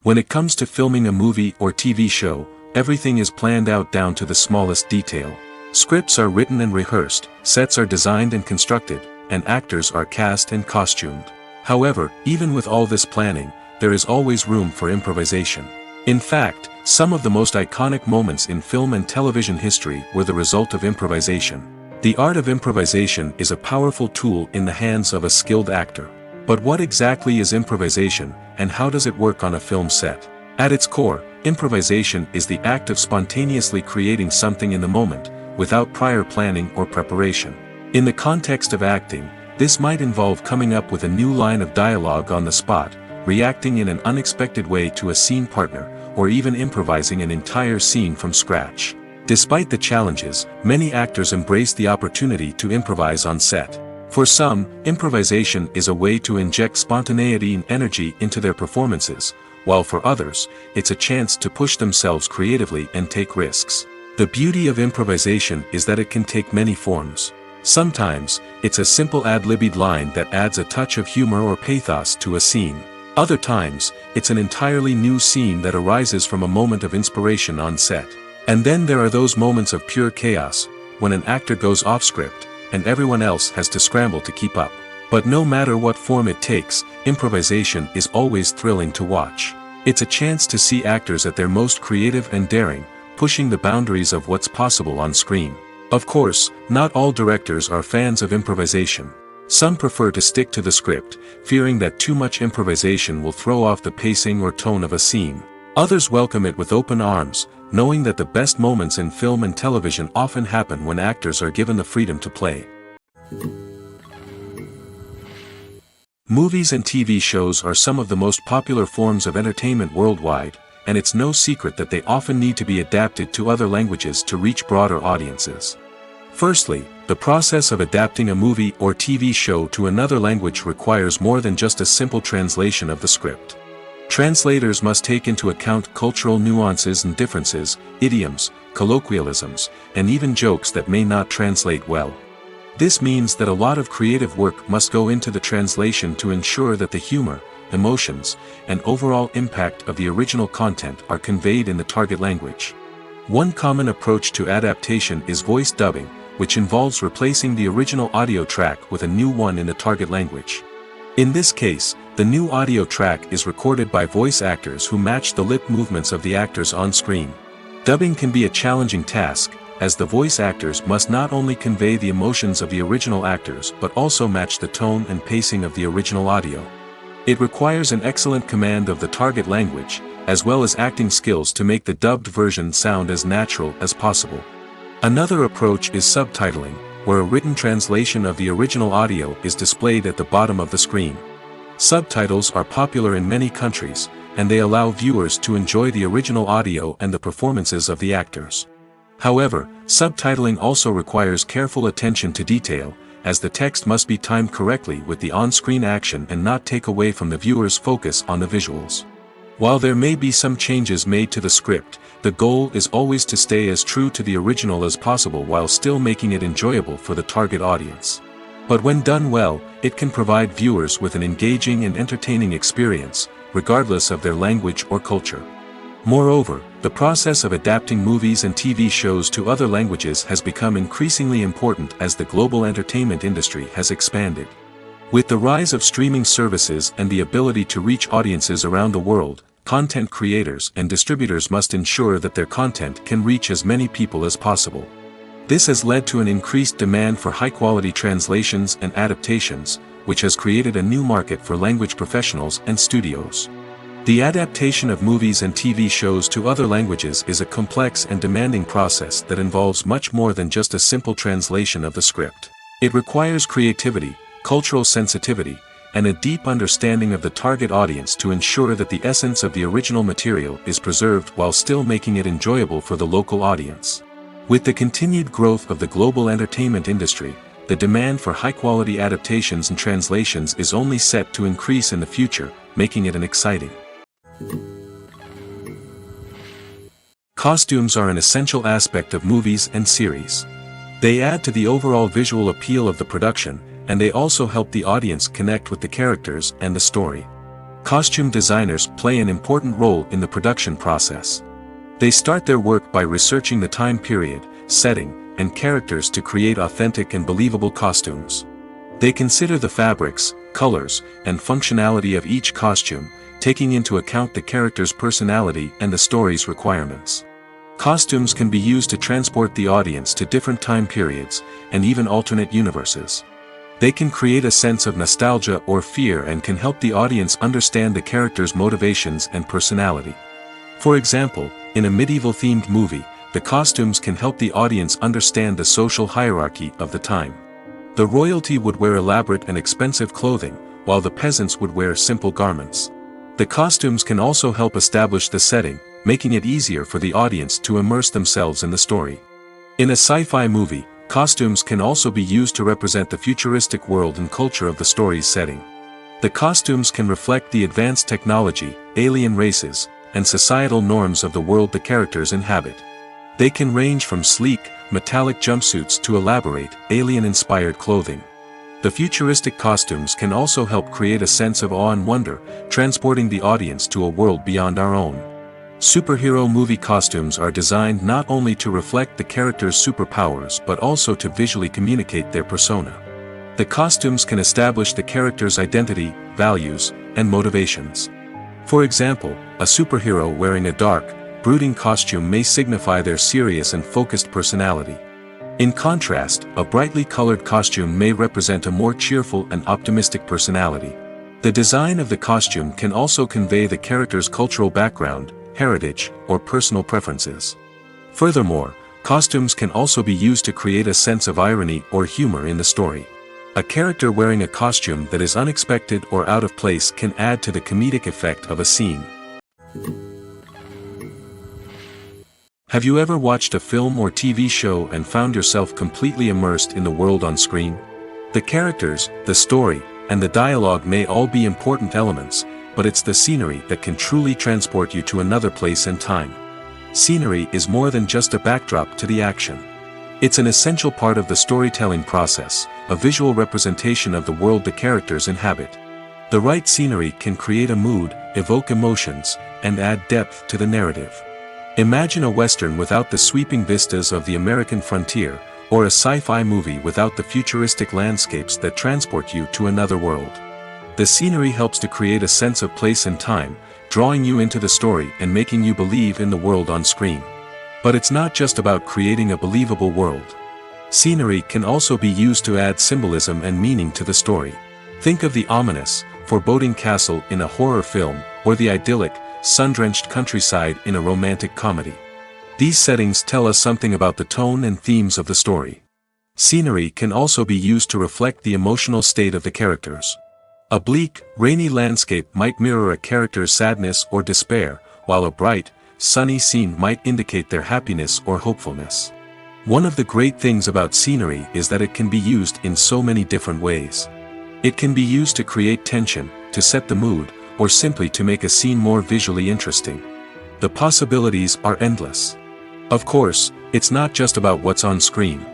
When it comes to filming a movie or TV show, everything is planned out down to the smallest detail. Scripts are written and rehearsed, sets are designed and constructed, and actors are cast and costumed. However, even with all this planning, there is always room for improvisation. In fact, some of the most iconic moments in film and television history were the result of improvisation. The art of improvisation is a powerful tool in the hands of a skilled actor. But what exactly is improvisation, and how does it work on a film set? At its core, improvisation is the act of spontaneously creating something in the moment, without prior planning or preparation. In the context of acting, this might involve coming up with a new line of dialogue on the spot, reacting in an unexpected way to a scene partner, or even improvising an entire scene from scratch. Despite the challenges, many actors embrace the opportunity to improvise on set. For some, improvisation is a way to inject spontaneity and energy into their performances, while for others, it's a chance to push themselves creatively and take risks. The beauty of improvisation is that it can take many forms. Sometimes, it's a simple ad-libbed line that adds a touch of humor or pathos to a scene. Other times, it's an entirely new scene that arises from a moment of inspiration on set. And then there are those moments of pure chaos, when an actor goes off script, and everyone else has to scramble to keep up. But no matter what form it takes, improvisation is always thrilling to watch. It's a chance to see actors at their most creative and daring, pushing the boundaries of what's possible on screen. Of course, not all directors are fans of improvisation. Some prefer to stick to the script, fearing that too much improvisation will throw off the pacing or tone of a scene. Others welcome it with open arms, knowing that the best moments in film and television often happen when actors are given the freedom to play. Movies and TV shows are some of the most popular forms of entertainment worldwide, and it's no secret that they often need to be adapted to other languages to reach broader audiences. Firstly, the process of adapting a movie or TV show to another language requires more than just a simple translation of the script. Translators must take into account cultural nuances and differences, idioms, colloquialisms, and even jokes that may not translate well. This means that a lot of creative work must go into the translation to ensure that the humor, emotions, and overall impact of the original content are conveyed in the target language. One common approach to adaptation is voice dubbing, which involves replacing the original audio track with a new one in the target language. In this case, the new audio track is recorded by voice actors who match the lip movements of the actors on screen. Dubbing can be a challenging task, as the voice actors must not only convey the emotions of the original actors but also match the tone and pacing of the original audio. It requires an excellent command of the target language, as well as acting skills to make the dubbed version sound as natural as possible. Another approach is subtitling, where a written translation of the original audio is displayed at the bottom of the screen. Subtitles are popular in many countries, and they allow viewers to enjoy the original audio and the performances of the actors. However, subtitling also requires careful attention to detail, as the text must be timed correctly with the on-screen action and not take away from the viewer's focus on the visuals. While there may be some changes made to the script, the goal is always to stay as true to the original as possible while still making it enjoyable for the target audience. But when done well, it can provide viewers with an engaging and entertaining experience, regardless of their language or culture. Moreover, the process of adapting movies and TV shows to other languages has become increasingly important as the global entertainment industry has expanded. With the rise of streaming services and the ability to reach audiences around the world, content creators and distributors must ensure that their content can reach as many people as possible. This has led to an increased demand for high-quality translations and adaptations, which has created a new market for language professionals and studios. The adaptation of movies and TV shows to other languages is a complex and demanding process that involves much more than just a simple translation of the script. It requires creativity, cultural sensitivity, and a deep understanding of the target audience to ensure that the essence of the original material is preserved while still making it enjoyable for the local audience. With the continued growth of the global entertainment industry, the demand for high-quality adaptations and translations is only set to increase in the future, making it an exciting. Costumes are an essential aspect of movies and series. They add to the overall visual appeal of the production, and they also help the audience connect with the characters and the story. Costume designers play an important role in the production process. They start their work by researching the time period, setting, and characters to create authentic and believable costumes. They consider the fabrics, colors, and functionality of each costume, taking into account the character's personality and the story's requirements. Costumes can be used to transport the audience to different time periods, and even alternate universes. They can create a sense of nostalgia or fear and can help the audience understand the character's motivations and personality. For example, in a medieval-themed movie, the costumes can help the audience understand the social hierarchy of the time. The royalty would wear elaborate and expensive clothing, while the peasants would wear simple garments. The costumes can also help establish the setting, making it easier for the audience to immerse themselves in the story. In a sci-fi movie, costumes can also be used to represent the futuristic world and culture of the story's setting. The costumes can reflect the advanced technology, alien races, and societal norms of the world the characters inhabit. They can range from sleek, metallic jumpsuits to elaborate, alien-inspired clothing. The futuristic costumes can also help create a sense of awe and wonder, transporting the audience to a world beyond our own. Superhero movie costumes are designed not only to reflect the character's superpowers but also to visually communicate their persona. The costumes can establish the character's identity, values, and motivations. For example, a superhero wearing a dark, brooding costume may signify their serious and focused personality. In contrast, a brightly colored costume may represent a more cheerful and optimistic personality. The design of the costume can also convey the character's cultural background, heritage, or personal preferences. Furthermore, costumes can also be used to create a sense of irony or humor in the story. A character wearing a costume that is unexpected or out of place can add to the comedic effect of a scene. Have you ever watched a film or TV show and found yourself completely immersed in the world on screen? The characters, the story, and the dialogue may all be important elements, but it's the scenery that can truly transport you to another place and time. Scenery is more than just a backdrop to the action. It's an essential part of the storytelling process, a visual representation of the world the characters inhabit. The right scenery can create a mood, evoke emotions, and add depth to the narrative. Imagine a Western without the sweeping vistas of the American frontier, or a sci-fi movie without the futuristic landscapes that transport you to another world. The scenery helps to create a sense of place and time, drawing you into the story and making you believe in the world on screen. But it's not just about creating a believable world. Scenery can also be used to add symbolism and meaning to the story. Think of the ominous, foreboding castle in a horror film, or the idyllic, sun-drenched countryside in a romantic comedy. These settings tell us something about the tone and themes of the story. Scenery can also be used to reflect the emotional state of the characters. A bleak, rainy landscape might mirror a character's sadness or despair, while a bright, sunny scene might indicate their happiness or hopefulness. One of the great things about scenery is that it can be used in so many different ways. It can be used to create tension, to set the mood, or simply to make a scene more visually interesting. The possibilities are endless. Of course, it's not just about what's on screen.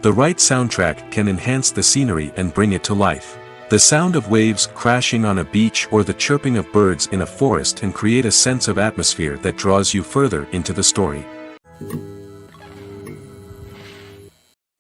The right soundtrack can enhance the scenery and bring it to life. The sound of waves crashing on a beach or the chirping of birds in a forest can create a sense of atmosphere that draws you further into the story.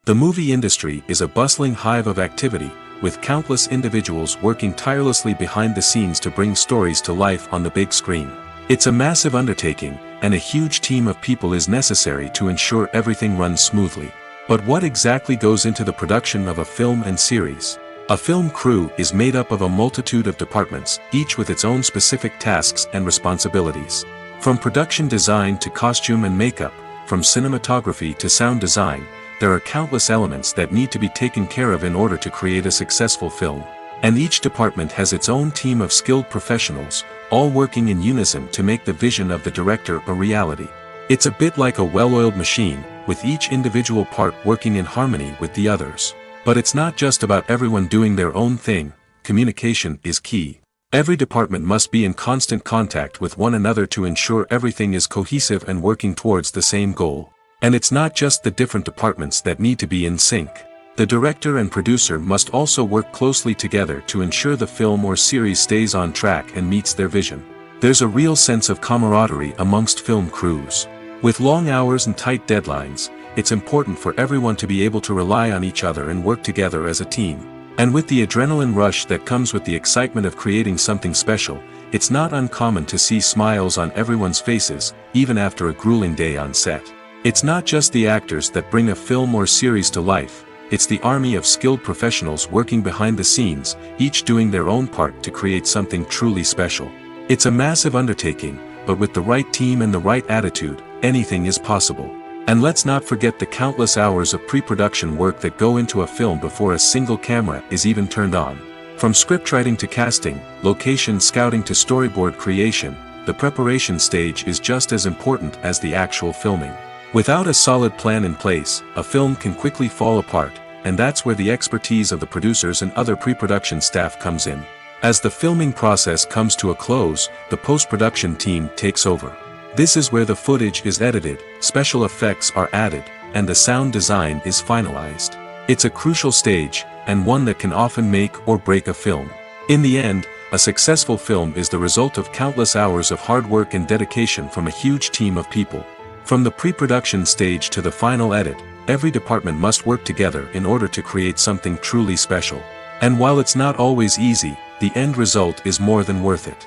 The movie industry is a bustling hive of activity, with countless individuals working tirelessly behind the scenes to bring stories to life on the big screen. It's a massive undertaking, and a huge team of people is necessary to ensure everything runs smoothly. But what exactly goes into the production of a film and series? A film crew is made up of a multitude of departments, each with its own specific tasks and responsibilities. From production design to costume and makeup, from cinematography to sound design, there are countless elements that need to be taken care of in order to create a successful film. And each department has its own team of skilled professionals, all working in unison to make the vision of the director a reality. It's a bit like a well-oiled machine, with each individual part working in harmony with the others. But it's not just about everyone doing their own thing. Communication is key. Every department must be in constant contact with one another to ensure everything is cohesive and working towards the same goal. And it's not just the different departments that need to be in sync. The director and producer must also work closely together to ensure the film or series stays on track and meets their vision. There's a real sense of camaraderie amongst film crews. With long hours and tight deadlines, it's important for everyone to be able to rely on each other and work together as a team. And with the adrenaline rush that comes with the excitement of creating something special, it's not uncommon to see smiles on everyone's faces, even after a grueling day on set. It's not just the actors that bring a film or series to life. It's the army of skilled professionals working behind the scenes, each doing their own part to create something truly special. It's a massive undertaking, but with the right team and the right attitude, anything is possible. And let's not forget the countless hours of pre-production work that go into a film before a single camera is even turned on. From scriptwriting to casting, location scouting to storyboard creation, the preparation stage is just as important as the actual filming. Without a solid plan in place, a film can quickly fall apart, and that's where the expertise of the producers and other pre-production staff comes in. As the filming process comes to a close, the post-production team takes over. This is where the footage is edited, special effects are added, and the sound design is finalized. It's a crucial stage, and one that can often make or break a film. In the end, a successful film is the result of countless hours of hard work and dedication from a huge team of people. From the pre-production stage to the final edit, every department must work together in order to create something truly special. And while it's not always easy, the end result is more than worth it.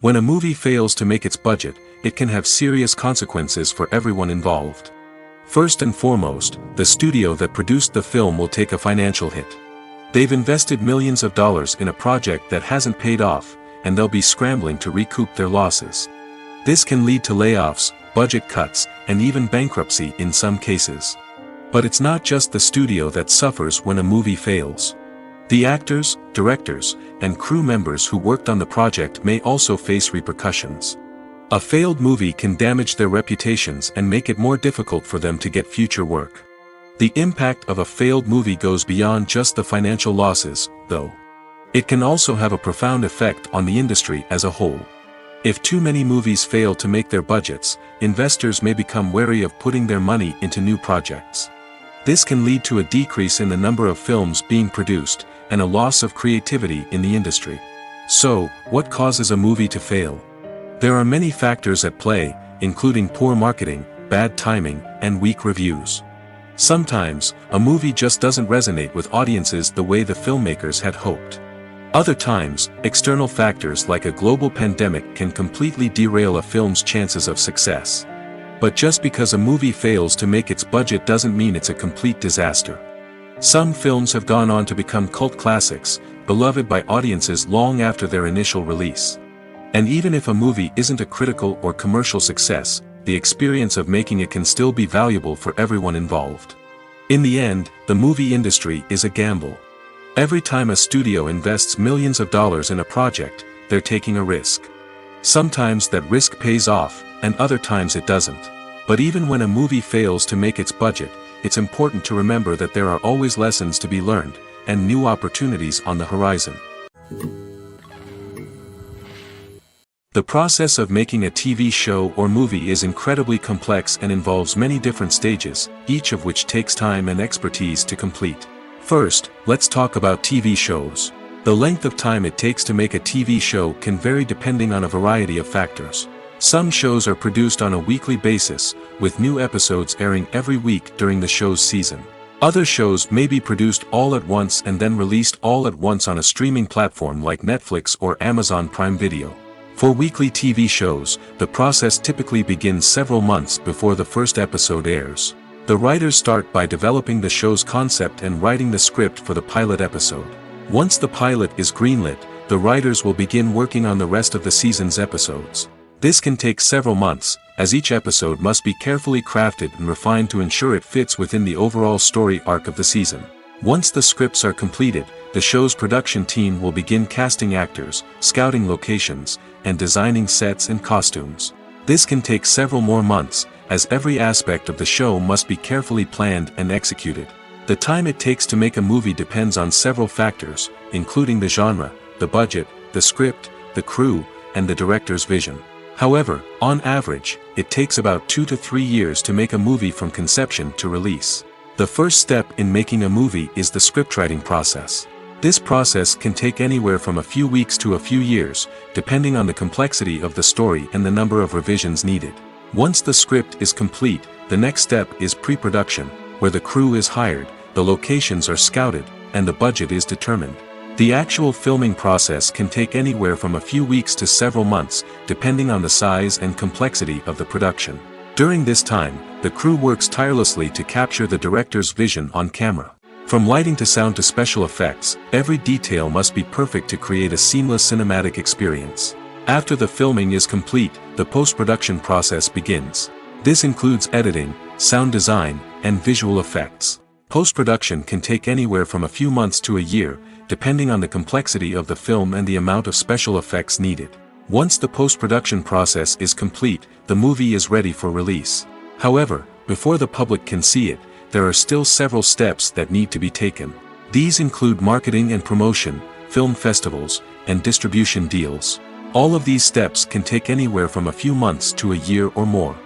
When a movie fails to make its budget, it can have serious consequences for everyone involved. First and foremost, the studio that produced the film will take a financial hit. They've invested millions of dollars in a project that hasn't paid off, and they'll be scrambling to recoup their losses. This can lead to layoffs, budget cuts, and even bankruptcy in some cases. But it's not just the studio that suffers when a movie fails. The actors, directors, and crew members who worked on the project may also face repercussions. A failed movie can damage their reputations and make it more difficult for them to get future work. The impact of a failed movie goes beyond just the financial losses, though. It can also have a profound effect on the industry as a whole. If too many movies fail to make their budgets, investors may become wary of putting their money into new projects. This can lead to a decrease in the number of films being produced, and a loss of creativity in the industry. So, what causes a movie to fail? There are many factors at play, including poor marketing, bad timing, and weak reviews. Sometimes, a movie just doesn't resonate with audiences the way the filmmakers had hoped. Other times, external factors like a global pandemic can completely derail a film's chances of success. But just because a movie fails to make its budget doesn't mean it's a complete disaster. Some films have gone on to become cult classics, beloved by audiences long after their initial release. And even if a movie isn't a critical or commercial success, the experience of making it can still be valuable for everyone involved. In the end, the movie industry is a gamble. Every time a studio invests millions of dollars in a project, they're taking a risk. Sometimes that risk pays off, and other times it doesn't. But even when a movie fails to make its budget, it's important to remember that there are always lessons to be learned, and new opportunities on the horizon. The process of making a TV show or movie is incredibly complex and involves many different stages, each of which takes time and expertise to complete. First, let's talk about TV shows. The length of time it takes to make a TV show can vary depending on a variety of factors. Some shows are produced on a weekly basis, with new episodes airing every week during the show's season. Other shows may be produced all at once and then released all at once on a streaming platform like Netflix or Amazon Prime Video. For weekly TV shows, the process typically begins several months before the first episode airs. The writers start by developing the show's concept and writing the script for the pilot episode. Once the pilot is greenlit, the writers will begin working on the rest of the season's episodes. This can take several months, as each episode must be carefully crafted and refined to ensure it fits within the overall story arc of the season. Once the scripts are completed, the show's production team will begin casting actors, scouting locations, and designing sets and costumes. This can take several more months, as every aspect of the show must be carefully planned and executed. The time it takes to make a movie depends on several factors, including the genre, the budget, the script, the crew, and the director's vision. However, on average, it takes about 2 to 3 years to make a movie from conception to release. The first step in making a movie is the scriptwriting process. This process can take anywhere from a few weeks to a few years, depending on the complexity of the story and the number of revisions needed. Once the script is complete, the next step is pre-production, where the crew is hired, the locations are scouted, and the budget is determined. The actual filming process can take anywhere from a few weeks to several months, depending on the size and complexity of the production. During this time, the crew works tirelessly to capture the director's vision on camera. From lighting to sound to special effects, every detail must be perfect to create a seamless cinematic experience. After the filming is complete, the post-production process begins. This includes editing, sound design, and visual effects. Post-production can take anywhere from a few months to a year, depending on the complexity of the film and the amount of special effects needed. Once the post-production process is complete, the movie is ready for release. However, before the public can see it, there are still several steps that need to be taken. These include marketing and promotion, film festivals, and distribution deals. All of these steps can take anywhere from a few months to a year or more.